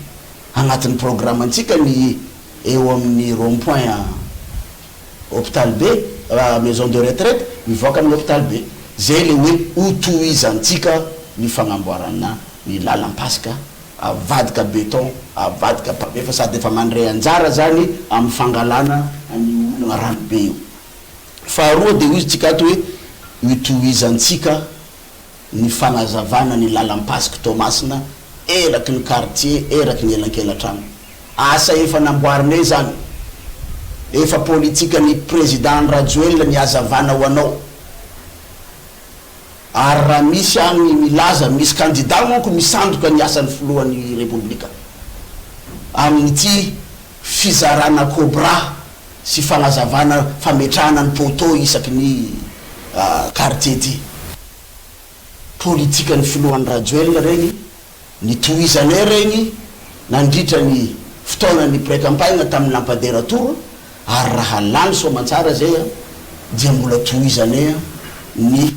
agnatin'ny programme antsika ny eo amin'ny rond-point hôpital B maison de retraite mivoaka amin'ny hôpital B zay le hoe hotohizantsika ny fagnamboarana ny lalam-pasika avadika béton avadika pavé fa sady efa mandray anjara zany amin'ny fangalana ny olona ranobe io faharoa de izy tsika ato hoe hotohizantsika ny fagnazavana ny lalam-pasika Tomasina eraky ny quartier eraky ny elankelan-trano asa efa namboarinay zany efa politika ny président Rajoelina ny azavana ho anao ary raha misy agny milaza misy candidat manko misandoka ny asan'ny filohan'ny république amin'ity fizarana cobra sy fagnazavana fametrahana ny poteau isaky ny quartier ty politika ny filohan'ny Rajoelina regny ny tohizanay regny nandritra ny fotoanany pré-campagne tamin'ny lampadaire tour ary raha lany soamantsara zay dia mbola tohizanay ny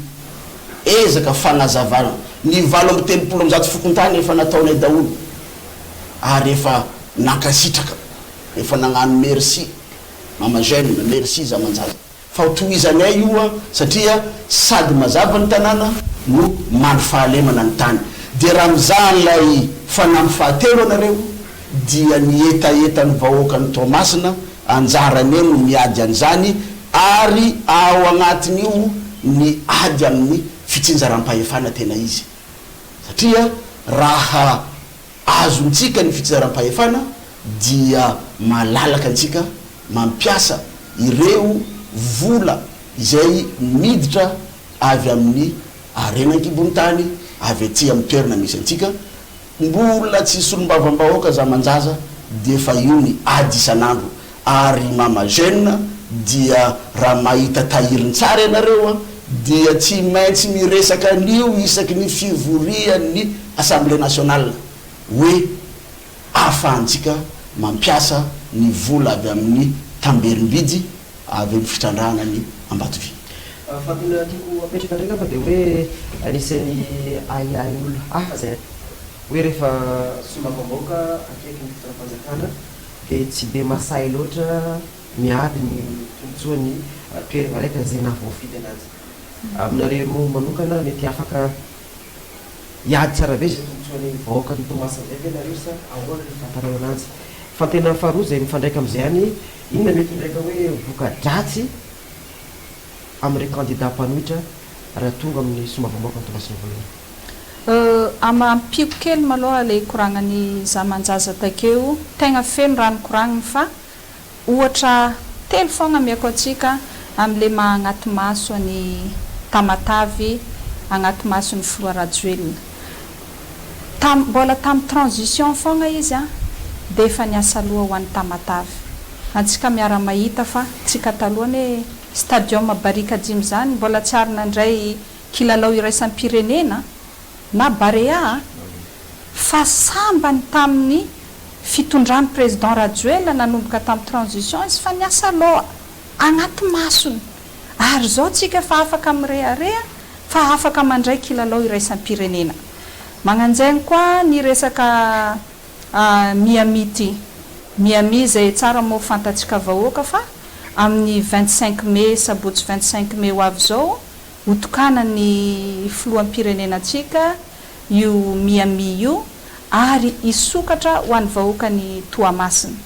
ezaka fagnazavana ny 7 fokontany efa nataonay daholo ary efa nankasitraka efa nagnano merci Mama Jeune merci zamanjaza fa tohizanay io satria sady mazava ny tanàna no mano fahalemana ny tany de raha mizany lay fanampy fahatelo anareo dia ny etaetany vahoaka ny Tomasina anjarany no miady an'izany ary ao agnatiny io ny ady amin'ny fitsinjaram-pahefana tena izy satria raha azontsika ny fitsinjaram-pahefana dia malalaka antsika mampiasa ireo vola izay miditra avy amin'ny arenan-kibony tany avy aty amin'ny toerana misy antsika mbola tsy solombavam-bahoaka zamanjaza de fa io ny ady isan'andro ary Mama Jeune dia raha mahita tahiriny tsara ianareo dia tsy maintsy miresaka an'io isaky ny fivorian'ny Assemblée nationale hoe ahafahantsika mampiasa ny vola avy amin'ny tamberim-bidy avy amin'ny fitrandrahana ny Ambatovy. Fatona tiako apetraka ndraika fa de hoe anisan'ny aiolona hafa zay hoe rehefa somavamboaka akaiky ny fitram-panjakana de tsy de masahy loatra miady ny tombotsoany toerana raika zay nahavoafidy anazy aminareo manokana mety afaka iady tsara be zay tombotsoany vahoaka ny Tomasina zay ve nareo sa ahoana ny fantareo anazy fa tena faharoa zay mifandraika am'izay any inona mety ndraika hoe voka-dratsy amin'ireo candidat mpanohitra raha tonga amin'ny somavamboaka ny Tomasina voalohany. Amampiko kely maloha le koragnany zamanjaza takeo tegna feno rano koragniny fa ohatra telo fogna miako atsika am'le maha agnaty maso any Tamatavy agnaty maso ny Filoha Rajoelina mbola tam transition fogna izy de efa niasa loha ho an'ny Tamatavy antsika miara mahita fa tsika talohany hoe stadium Barika Dimy zany mbola tsy ary nandray kilalao iraisam-pirenena na Barea fa sambany tamin'ny fitondran'ny président Rajoelina nanomboka tamin'ny transition izy fa niasa loha agnaty masony ary zao tsika fa afaka mirearea fa afaka mandray kilalao iraisam-pirenena magnanjainy koa ny resaka Miami zay tsara mo fantatsika vahoaka fa amin'ny 25 mai sabotsy 25 mai ho avy zao otokana ny filoham-pirenenantsika io Miami io ary isokatra ho an'ny vahoaka ny Toamasina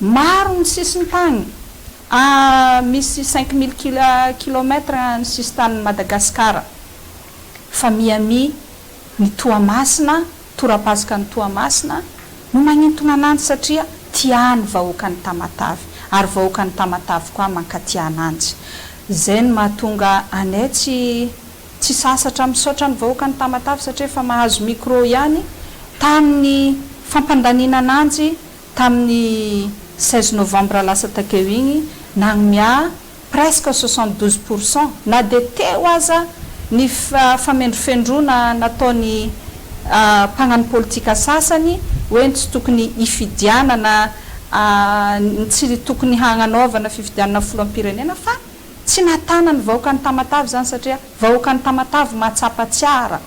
maro ny sisiny tagny misy 5000 kilomètres ny sisy tanin'ny Madagasikara fa Miami ny Toamasina torapasika ny Toamasina no magnintona ananjy satria tiany vahoaka ny Tamatavy ary vahoaka ny Tamatavy koa mankatia ananjy zay ny mahatonga anay tsy sasatra misaotra ny vahoaka ny Tamatavy satria fa mahazo micro ihany tamin'ny fampandaniana ananjy tamin'ny 16 novembre lasa takeo igny nagnomia presque 72% na de teo aza ny famendrofendrona nataony mpagnano politika sasany hoe tsy tokony ifidianana tsy tokony hagnanaovana fifidianana filoham-pirenena fa tsy natana ny vahoaka ny Tamatavy zany satria vahoaka ny Tamatavy mahatsapa tsara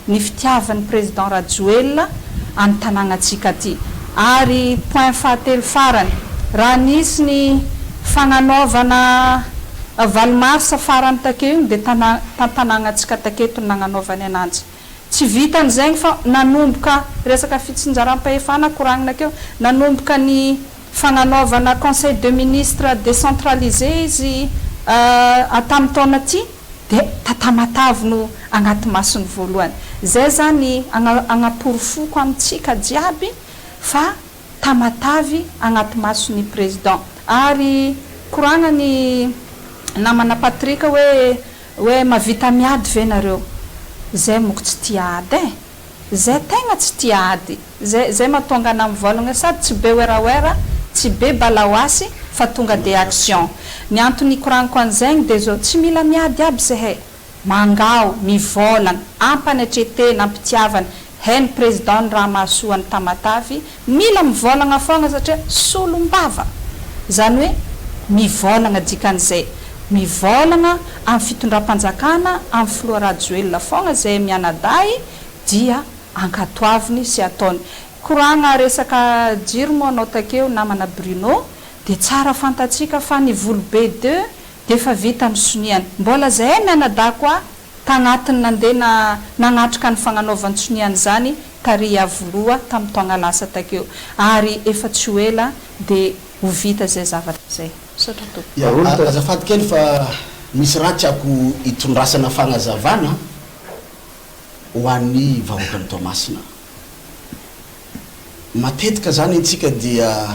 ny fitiavan'ny président Rajoelina any tanàgnatsika ty ary point fahatelo farany raha nisy ny fagnanaovana valomarsa farany takeo igny de tanàgnatsika taketo nagnanaovany ananjy tsy vitany zegny fa nanomboka resaka fitsinjaram-pahefana koragnina akeo nanomboka ny fagnanaovana conseil de ministre décentralisé izy atamin'ny taona ty de Tamatavy no agnaty masony voalohany zay zany agnaporofoko amitsika jiaby fa Tamatavy agnaty masony président ary koragnany namana Patrika hoe mavita miady ve nareo zay moko tsy tiady zay tegna tsy tiady zay mahatonga ana mivolagna sady tsy be oeraoera tsy be balaoasy fa tonga de action ny antony koragniko an'zaigny de zao tsy mila miady aby zahay mangao mivolagna ampanetretena ampitiavana hainy président ny raha mahasoany Tamatavy mila mivolagna fogna satria solombava zany hoe mivolagna dikan'izay mivolagna amin'ny fitondram-panjakana amin'ny Filoha Rajoelina fogna zay mianaday dia ankatoaviny sy ataony koragna resaka jiro moa anao takeo namana Bruno de tsara fantatsika fa ny volo B2 de efa vita ny soniany mbola zay mianada koa tagnatiny nandeha nagnatrika ny fagnanaovan'ny soniany zany taria voloa tamin'ny taogna lasa takeo ary efa tsy ho ela de ho vita zay zavatra zay azafady kely fa misy raha tiako itondrasana fagnazavana ho an'ny vahoaka ny Tomasina matetika zany antsika dia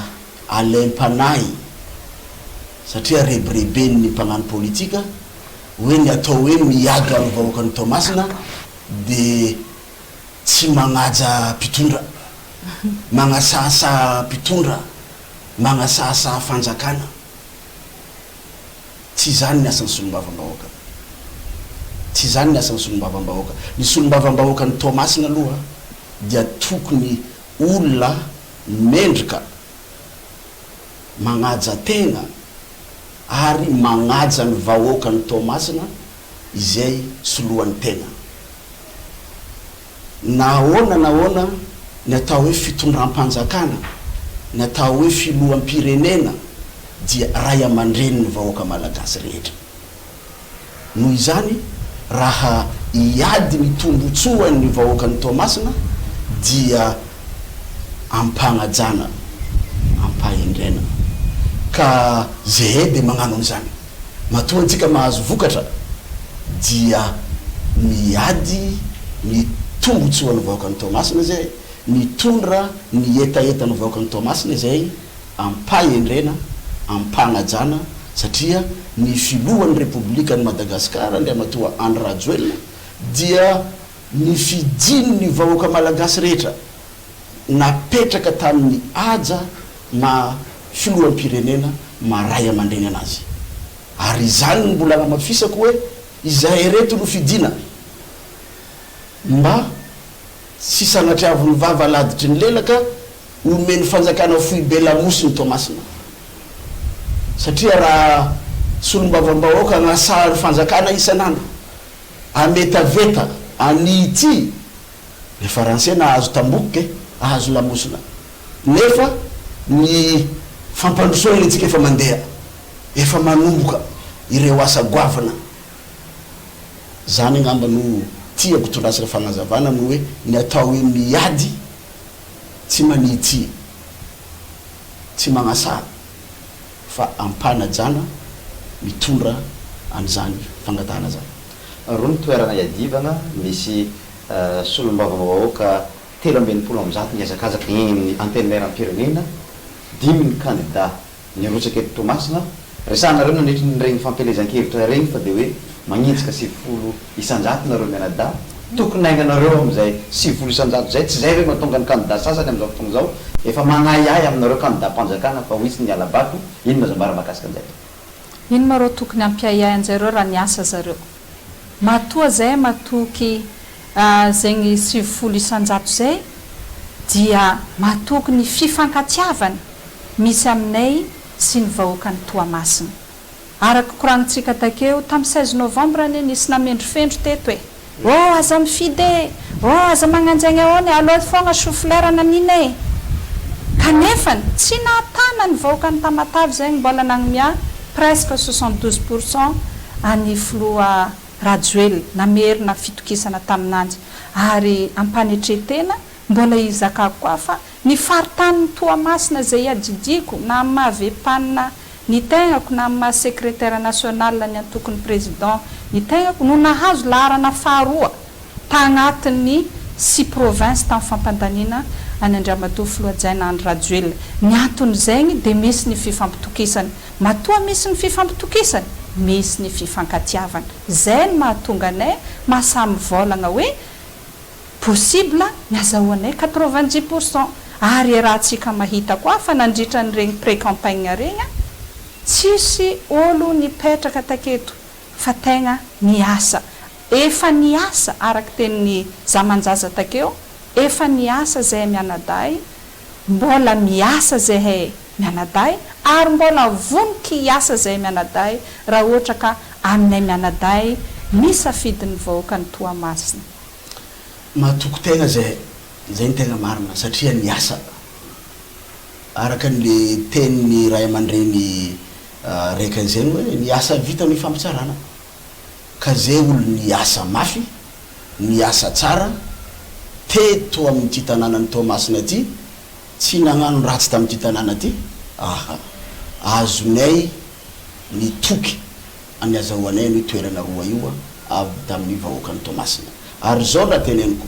alem-panahy satria rebrebeny ny mpagnano politika hoe ny atao hoe miady amin'ny vahoaka ny Tomasina de tsy magnaja mpitondra magnasasa mpitondra magnasasa fanjakana tsy zany ny asan'ny solombavam-bahoaka tsy zany ny asan'ny solombavam-bahoaka ny solombavam-bahoaka ny Tomasina aloha dia tokony olona mendrika magnaja tegna ary magnaja ny vahoaka ny Tomasina izay soloan'ny tegna nahoana ny atao hoe fitondram-panjakana ny atao hoe filoham-pirenena dia ray aman-dreny ny vahoaka malagasy rehetra noho izany raha iady ny tombotsoany vahoakany Toamasina dia ampagnajana ampahendrena ka zay de magnano an'izany matoa antsika mahazo vokatra dia miady ny tombotsoany vahoakany Toamasina zay mitondra ny etaetany vahoakany Toamasina zay ampahendrena ampagnajana satria ny filohan'ny Republikan'ny Madagasikara Andriamatoa Andry Rajoelina dia ny fidiny ny vahoaka malagasy rehetra napetraka tamin'ny aja ma filoham-pirenena maray aman-dreny anazy ary izany ny mbola namafisako hoe izay reto no fidina mba tsy sanatriavony vava laditry ny lelaka omeny fanjakana foy be lamosy ny Toamasina satria raha solombavambahoaka agnasary fanjakana isan'andro ametaveta anity le Faransay nahazo tamboky ahazo lamosina nefa ny fampandrosoana antsika efa mandeha efa manomboka ireo asa goavana zany ngamba no tiako tondrasana fagnazavana no hoe ny atao hoe miady tsy manity tsy magnasara fa ampanajana mitondra an'izany fangatahana zany ro ny toerana iadivana misy solombavambahoaka 370 miazakazaky ny antenimairam-pirenena 10 candidat nirotsaka eto Toamasina resanareo nanetry regny fampelezan-kevitra regny fa de hoe magnitsika 70 isanjato nareo mianada tokony ainganareo amizay 70 isanjato zay tsy zay hoe mahatonga ny candidat sasany amizao fotoagna zao efa magnayay aminareo candidat mpanjakana fa hoisy ny alabato ino mazambara makasika an'izay ino mareo tokony ampiayay anjareo raha ny asa zareo matoa zay matoky zegny 70 isanjato zay dia matoky ny fifankatiavana misy aminay sy ny vahoakany Toamasina araka koragnitsika takeo tamin'ny 16 novembre ny nisy namendry fendro teto hoe aza mifidy aza magnanjaigny ahoany aloha fogna chou-fleur naninay kanefany tsy nahatana ny vahoakany Tamatavy zegny mbola nagnomia presque 72% any filoha Rajoelina namerina fitokisana taminanjy ary ampanetretena mbola izakako koa fa ny faritany Toamasina zay adidiko na mahavepanina ny tegnako na ma secrétaire national ny antokony président ny tegnako no nahazo laharana faharoa tagnatin'ny 6 province tamin'ny fampandanina any Andriamatoa Filohajaina Andry Rajoelina ny antony zegny de misy ny fifampitokisana matoa misy ny fifampitokisana misy ny fifankatiavana zay ny mahatonga anay mahasamy volagna hoe possible miazahoanay 90% ary raha tsika mahita koa fa nandritra nyregny pré-campagne regny tsisy olo nipetraka taketo fa tegna niasa efa niasa araka tenin'ny zamanjaza takeo efa niasa zay mianaday mbola miasa zay mianaday ary mbola vonoky hiasa zay mianaday raha ohatra ka aminay mianaday misafidiny vahoakany Toamasina matoko tegna zay ny tegna marina satria niasa araka le tenin'ny ray aman-dreny raiky an'izany hoe niasa vita ny fampitsarana ka zay olo niasa mafy niasa tsara teto amin'ity tanànany Toamasina ty tsy nagnano ratsy tamin'ity tanàna ty azonay nitoky any azahoanay ny toerana roa io avy tamin'ny vahoakany Toamasina ary zao raha teneniko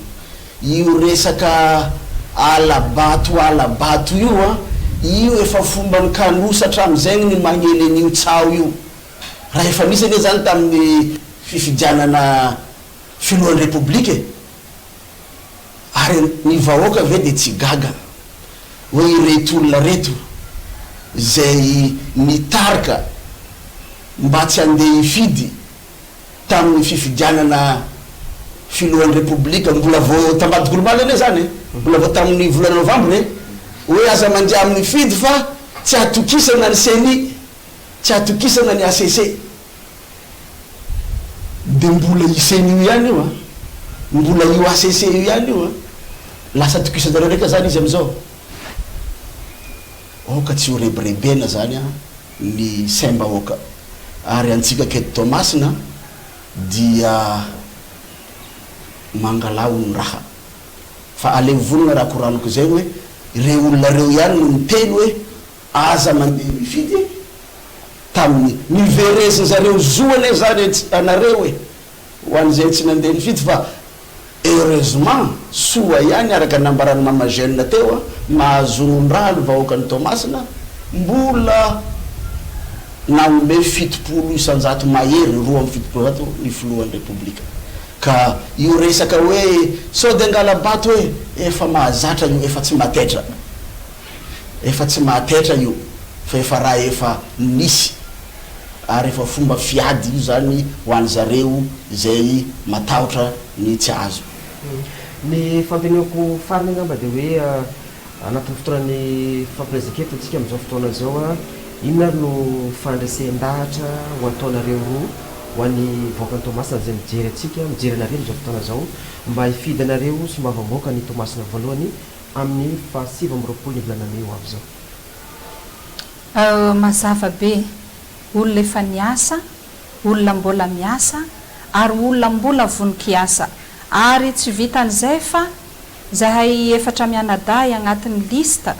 io resaka alabato io io efa fomba ny kanosatra am'izegny ny magnely an'io tsao io raha efa misy ane zany tamin'ny fifidianana filohan'ny republique ary ny vahoaka ve de tsy gaga hoe ireto olona reto zay nitarika mba tsy andeha hifidy tamin'ny fifidianana filohan'ny republique mbola vao tambadikolo maly ane zany mbola vao tamin'ny volana novambre hoe aza mandeha amin'ny fidy fa tsy atokisana ny CENI tsy atokisana ny ACC de mbola i CENI io ihany io mbola io ACC io ihany io lasa atokisanareo reka zany izy amizao ka tsy ho rebirebena zany ny saim-bahoaka ary antsika keto Toamasina dia mangalao ny raha fa aleo volona raha koraniko zay hoe ireo olona reo ihany no miteny hoe aza mandeha mifidy tamin'ny nivereziny zareo zoana zany anareo hoe ho an'izay tsy nandeha mifidy fa heureusement soa ihany araka nambarany mamagène teo mahazonony raha ny vahoaka ny Toamasina mbola nanome 70 isanjato mahery 2 ny filohan'ny repoblika ka io resaka hoe sao de angala-bato hoe efa mahazatra io efa tsy matetra io fa efa raha efa nisy ary efa fomba fiady io zany ho an'ny zareo zay matahotra ny tsy azo. Ny fampineoko farany angamba dia hoe anatin'ny fotoanany fampirezaketo antsika amin'izao fotoana zao inona no fandraisan-dahatra ho ataonareo roa ho an'ny vahoaka ny Toamasina zay mijery atsika mijery anareo amin'izao fotoana zao mba hifidy anareo sy mba vamoaka ny Toamasina voalohany amin'ny 720 ny volana eo avy zao. Mazava be olona efa niasa, olona mbola miasa ary olona mbola vonin-kiasa ary tsy vitan'izay fa zahay efatra mianadahy agnatin'ny lista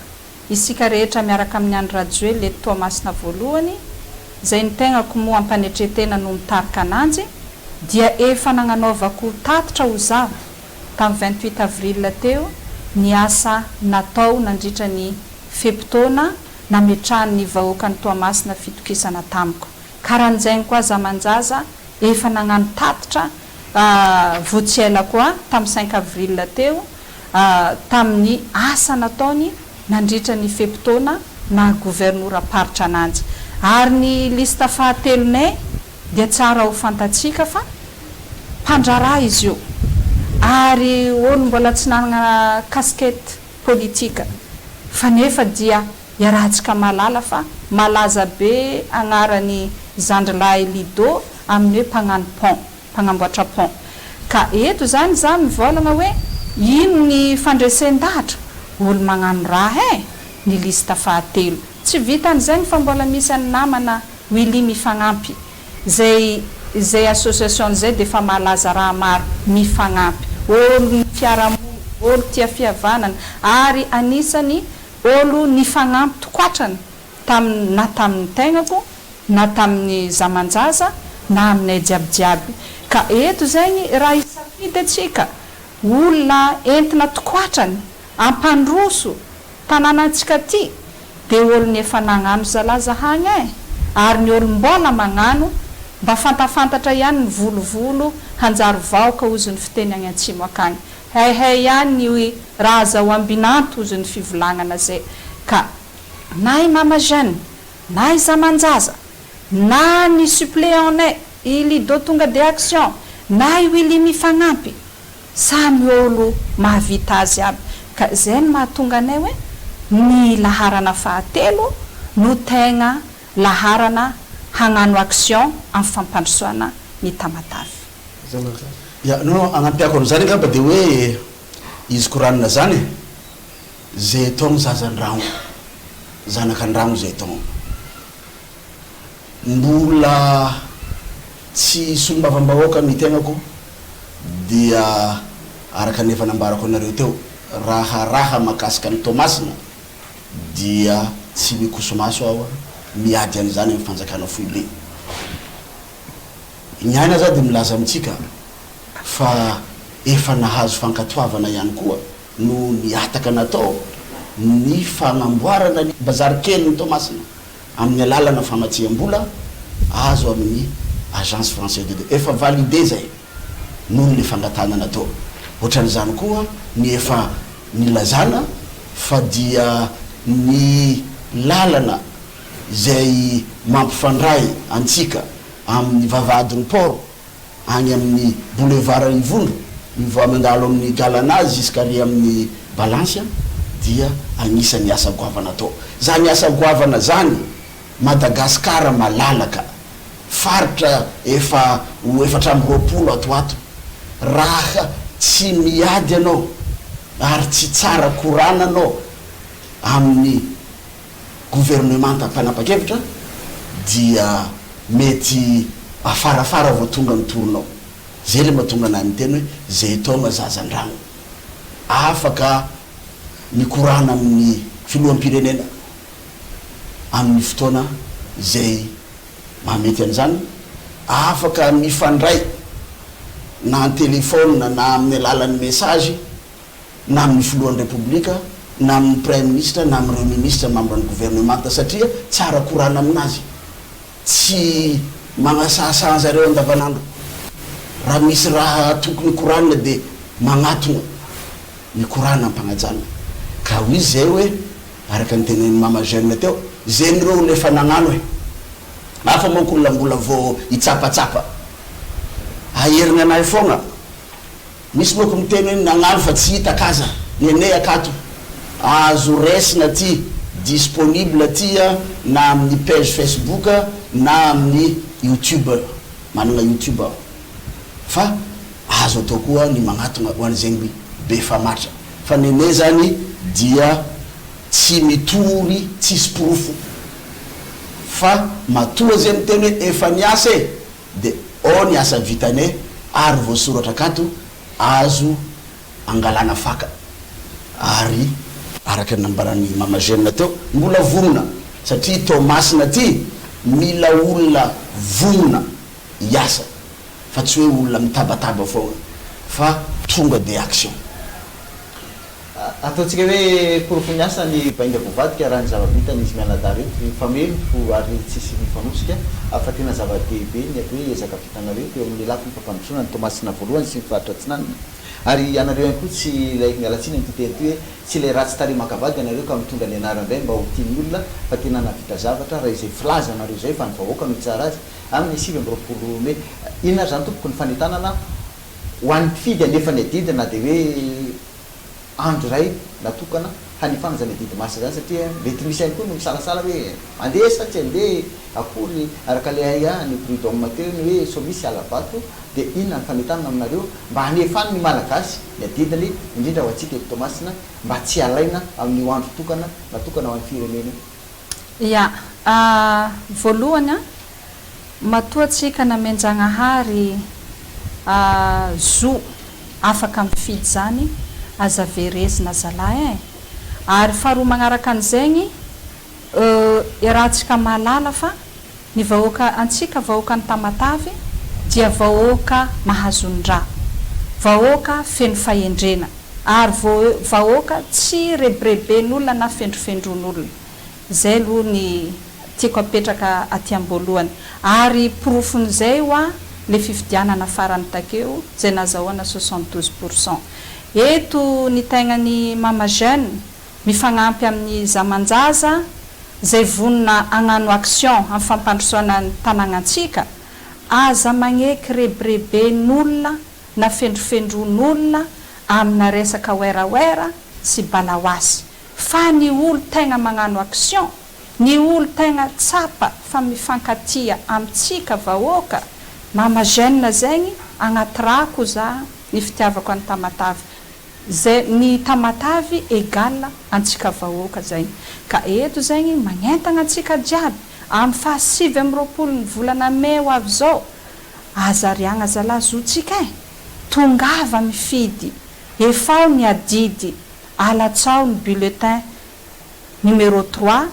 isika rehetra miaraka amin'ny Andro Radio le Toamasina voalohany zay ny tegnako moa ampanetretena no mitarika ananjy dia efa nagnanaovako tatitra ho zaho tamin'ny 28 avril teo ny asa natao nandritra ny feptaona nametrahan'ny vahoaka ny Toamasina fitokisana tamiko karan'izay koa zamanjaza efa nagnano tatitra votsiela koa tamin'ny 5 avril teo tamin'ny asa nataony nandritra ny feptaona na gouvernora paritra ananjy ary ny lista fahatelonay dia tsara ho fantatsika fa mpandraraha izy io ary olo mbola tsy nanana casquette politika fa nefa dia iarahantsika malala fa malaza be agnarany Zandrilahy Lido amin'ny hoe mpagnano pont mpagnamboatra pont ka eto zany za mivolagna hoe ino ny fandraisan-dahatra olo magnano raha ny lista fahatelo tsy vitan'izay fa mbola misy any namana Willy mifagnampy zay association zay de fa malaza raha maro mifagnampy olo fiarahamonina olo tia fihavanana ary anisany olo nifagnampy tokoatrany na tamin'ny tegnako na tamin'ny zamanjaza na aminay jiabijiaby ka eto zany raha isafidy atsika olona entina tokoatrany ampandroso tanànantsika ty de olo nefa nagnano zalaza hagny ary ny olo mbola magnano mba fantafantatra ihany ny volovolo hanjary vaoka ozy ny fiteny agny antsimo akagny hay ihany ny raha azaho ambinanto ozy ny fivolagnana zay ka na i mama jeune na i zamanjaza na ny suppléant-nay i Lido tonga de action na i Willy mifagnampy samy olo mahavita azy aby ka zay ny mahatonga anay hoe ny laharana fahatelo no tegna laharana hagnano action amin'ny fampandrosoana ny tamatavy. Ya no anampiako an'izany angamba de hoe izy koranina zany zay togno zazan-dragno zanakan-dragno zay togno mbola tsy sombavambahoaka ny tegnako dia araka nefa nambarako anareo teo raha makasika ny Toamasina dia tsy mikosomaso aho miady an'izany amin'ny fanjakana foibe ny aina za de milaza amitsika fa efa nahazo fankatoavana ihany koa no niataka natao ny fagnamboarana ny bazary kely ny Toamasina amin'ny alalana famatsiam-bola azo amin'ny agence française de efa validé zay noho le fangatana natao ohatran'izany koa ny efa nilazana fa dia ny lalana zay mampifandray antsika amin'ny vavadiny port agny amin'ny boulevard Ivondro mandalo amin'ny galanazy jusqu'ary amin'ny balance dia agnisan'ny asa goavana atao zany asa goavana zany Madagasikara malalaka faritra efa 420 atoato raha tsy miady anao ary tsy tsara korana anao amin'ny gouvernement mpanapa-kevitra dia mety afarafara vao tonga mitoronao zay le mahatonga anay miteny hoe zay taona zazandrano afaka mikorana amin'ny filoham-pirenena amin'ny fotoana zay mahamety an'izany afaka mifandray na amin'ny telefona na amin'ny alalan'ny message na amin'ny filohan'ny repoblika na amin'ny prime ministre na amin'ireo ministre membre ny gouvernement satria tsara korana aminazy tsy magnasasan zareo andavanandro raha misy raha tokony korana de magnatona mikorana am-pagnajana ka ho izy zay hoe araka ny tenen'ny mama jeune teo zay nireo lefa nagnano hoe afa manko olona mbola vao hitsapatsapa aherigna anahy foagna misy moko miteny hoe nagnano fa tsy hitakaza nenay akato azo resina ty disponible tya na amin'ny page Facebook na amin'ny YouTube manana YouTube fa azo atao koa ny magnatona ho an'izay be famatra fa nenay zany dia tsy mitory tsisy porofo fa matoa zay miteny hoe efa niasa e de ao ny asa vitanay ary voasoratra akato azo angalana faka ary araka nambarany mama jeune teo mbola vomona satria tomasina ty mila olona vomona iasa fa tsy hoe olona mitabataba foagna fa tonga de action ataontsika hoe porofo miasa ny bainga voavadika raha ny zavavitany izy mianadary eo famelo fo ary tsisy mifanosika afa tena zava-dehibe ny atao hoe ezaka vitanareo teo amin'ny lafiny fampandrosoana ny tomasina voalohany sy mifaritra tsinanana ary anareo ihany koa tsy lay mialatsiny am'ty ty hoe tsy lay ratsy tary makavady anareo ka mitondra ny anaran-dray mba ho tiany olona fa tena navita zavatra raha izay filaza anareo zay fa ny vahoaka no tsara azy amin'ny 7 me inona zany tompoko ny fanetanana ho an'ny mpifidy anefa ny adidina de hoe andro ray natokana hanifana zany adidy masa zany satria mety misy ihany koa no misalasala hoe mandeha sa tsy andeha akory araka le aya ny prud'homme teo ny hoe so misy alabato de inona ny fanetanana aminareo mba hanefany ny malagasy ny adidiny indrindra ho antsika eto Tomasina mba tsy alaina amin'ny andro tokana natokana ho an'ny firenena ya voalohany matoa tsika namenjanahary zo afaka mifidy zany aza verezina zalahy ary faharoa magnaraka an'izagny rahantsika mahalala fa ny vahoaka antsika vahoaka ny Tamatavy dia vahoaka mahazon-dra vahoaka feno fahendrena ary vahoaka tsy rebreben'olona na fendrofendron'olona zay aloha ny tiako apetraka aty am-boalohany ary porofon'izay hoa le fifidianana farany takeo zay nazahoana 72%. Eto ny tegnany mama jeune mifagnampy amin'ny zamanjaza zay vonona agnano action amin'ny fampandrosoana ny tanàgnantsika aza magneky rebreben'olona na fendrofendron'olona amina resaka oeraoera sy balaoasy fa ny olo tegna magnano action ny olo tegna tsapa fa mifankatia amitsika vahoaka mama jeune zegny agnaty rako za ny fitiavako any Tamatavy zay ny Tamatavy égale antsika vahoaka zay ka eto zegny magnentagna antsika jiaby amin'ny 7 ny volana May ho avy zao azariagna zala zotsika tongava mifidy efao ny adidy alatsao ny bulletin numéro 3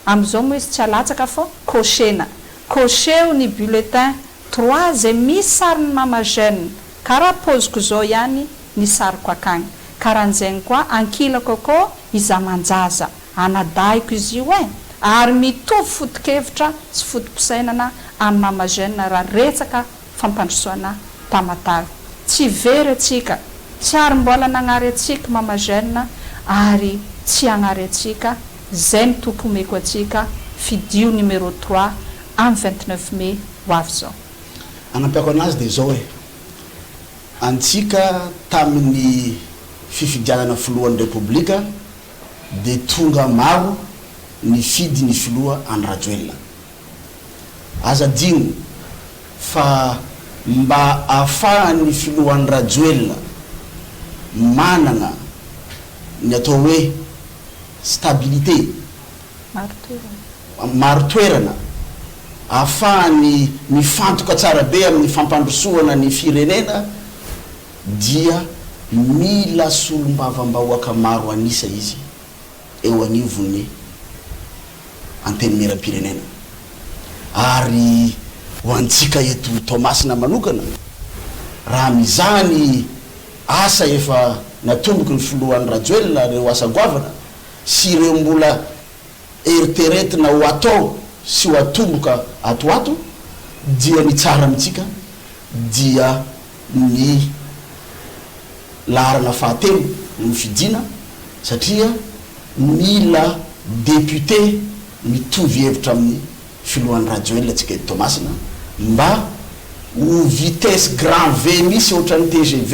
am'izao moa izy tsy alatsaka fô cocheo ny bulletin 3 zay misy sariny mama jeune karaha poziko zao ihany ny sariko akagny karan'izegny koa ankilako akao izamanjaza anadaiko izy io ary mitovy foto-kevitra sy fotom-pisainana amin'ny mama jeune raha retsaka fampandrosoana Tamatavy tsy very atsika tsy ary mbola nagnary atsika mama jeune ary tsy agnary atsika zay ny tompo omeko atsika fidio numéro 3 amin'ny 29 May ho avy zao anampiako anazy de zao antsika tamin'ny fifidianana filohan'ny repoblika de tonga maro ny fidy ny filoha any Rajoelina aza digno fa mba ahafahan'ny filohan'ny Rajoelina manana ny atao hoe stabilité maro toerana ahafahany mifantoka tsara be amin'ny fampandrosoana ny firenena dia mila solombavambahoaka maro anisa izy eo anivony antenimiram-pirenena ary ho antsika eto Tomasina manokana raha mizany asa efa natomboky ny filohan'ny Rajoelina reo asa goavana sy ireo mbola eriteretina ho atao sy ho atomboka atoato dia ny tsara amitsika dia ny laharana fahatelo ny fidina satria mila député mitovy hevitra amin'ny filohan'ny Rajoelina tsika eto Tomasina mba ho vitesse grand V misy ohatran'ny TGV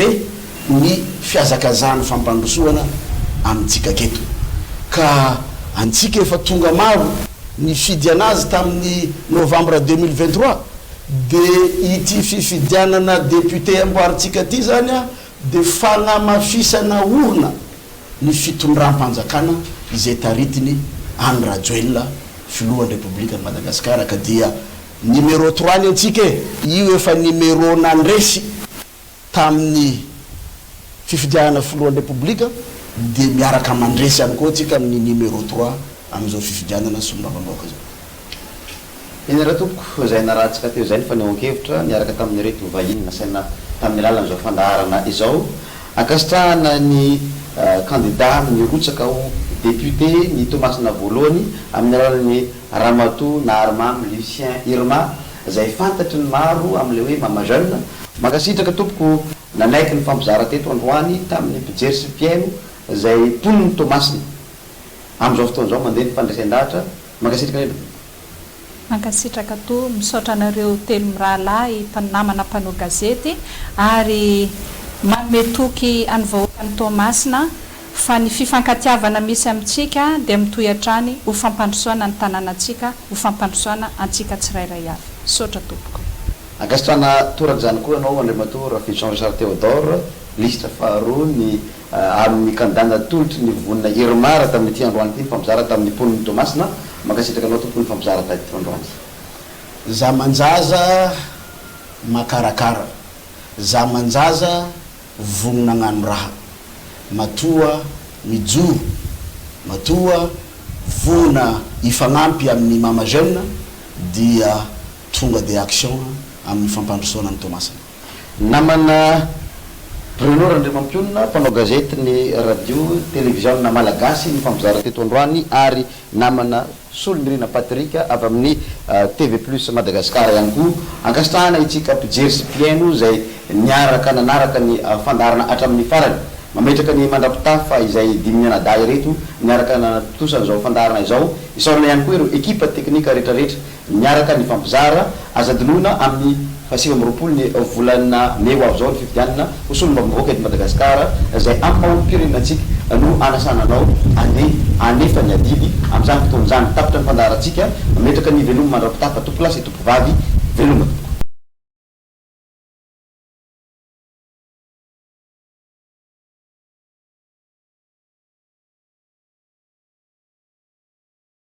ny fiazakazahana fampandrosoana amitsika keto ka antsika efa tonga maro ny fidy anazy tamin'ny novembre 2023 de ity fifidianana député amboarintsika ty zany a de fagnamafisana orona ny fitondram-panjakana izay taritiny any Rajoelina filohan'ny Republika Madagasikara ka dia numéro 3 ny antsika io efa numéro nandresy tamin'ny fifidianana filohan'ny Republika de miaraka mandresy any koa tsika amin'ny numéro 3 am'izao fifidianana solombavambahoaka zao. Iny raha tompoko zay narahantsika teo zay ny fanehoan-kevitra niaraka tamin'ny reto vahiny nasaina tamin'ny alalan'izao fandaharana izao akasitrahana ny candidat mirotsaka ho député ny Tomasina voalohany amin'ny alalan'ny Ramatoa Naharimamy Lucien Irma zay fantatry ny maro amin'le hoe mama jeune makasitraka tompoko nanaiky ny fampizara teto androany tamin'ny mpijery sy mpiaino zay poniny Tomasina am'izao fotoan'izao mandeha ny fandraisan-dahatra makasitraka nena mankasitraka to misaotra anareo telo mirahalahy mpanamana mpanao gazety ary manome toky any vahoakan'ny Tomasina fa ny fifankatiavana misy amintsika dia mitohy hatrany ho fampandrosoana ny tanànatsika ho fampandrosoana antsika tsirairay avy saotra tompoko akasitrana toraka zany koa ianao Andriamatoa Rafy Jean Richard Théodore listra faharoa ny amin'ny kandidana tolotry ny vonina Irma tamin'ny ty androany ty fampizara tamin'ny poniny Tomasina makasitraka anao tompony fampizara taty androany za manjaza makarakara za manjaza vonina gnano raha matoa mijoro matoa vona ifagnampy amin'ny mama jeune dia tonga de action amin'ny fampandrosoana ny Tomasina namana Bruno Randriamampiona mpanao gazety ny radio télévision na malagasy ny fampizara teto androany ary namana Solonirina Patrick avy amin'ny TV Plus Madagascar ihany koa ankasitrahana itsika mpijery sy mpiaino zay niaraka nanaraka ny fandarana hatramin'ny farany mametraka ny mandrapitafa izay dimianaday reto niaraka natosana zao fandarana izao isaorana ihany koa ireo ekipa teknika rehetrarehetra niaraka ny fampizara azadinona amin'ny fasiva amroapolo ny volana meo avy zao ny fifidianana hosolombavambahoaka eto Madagasikara zay amin'ny maolo-pirenenantsika no anasananao anefa ny adidy amin'izany fotoan'izany tapitra ny fandarantsika mametraka ny velomy mandrapitafa tompolahy sy tompivavy veloma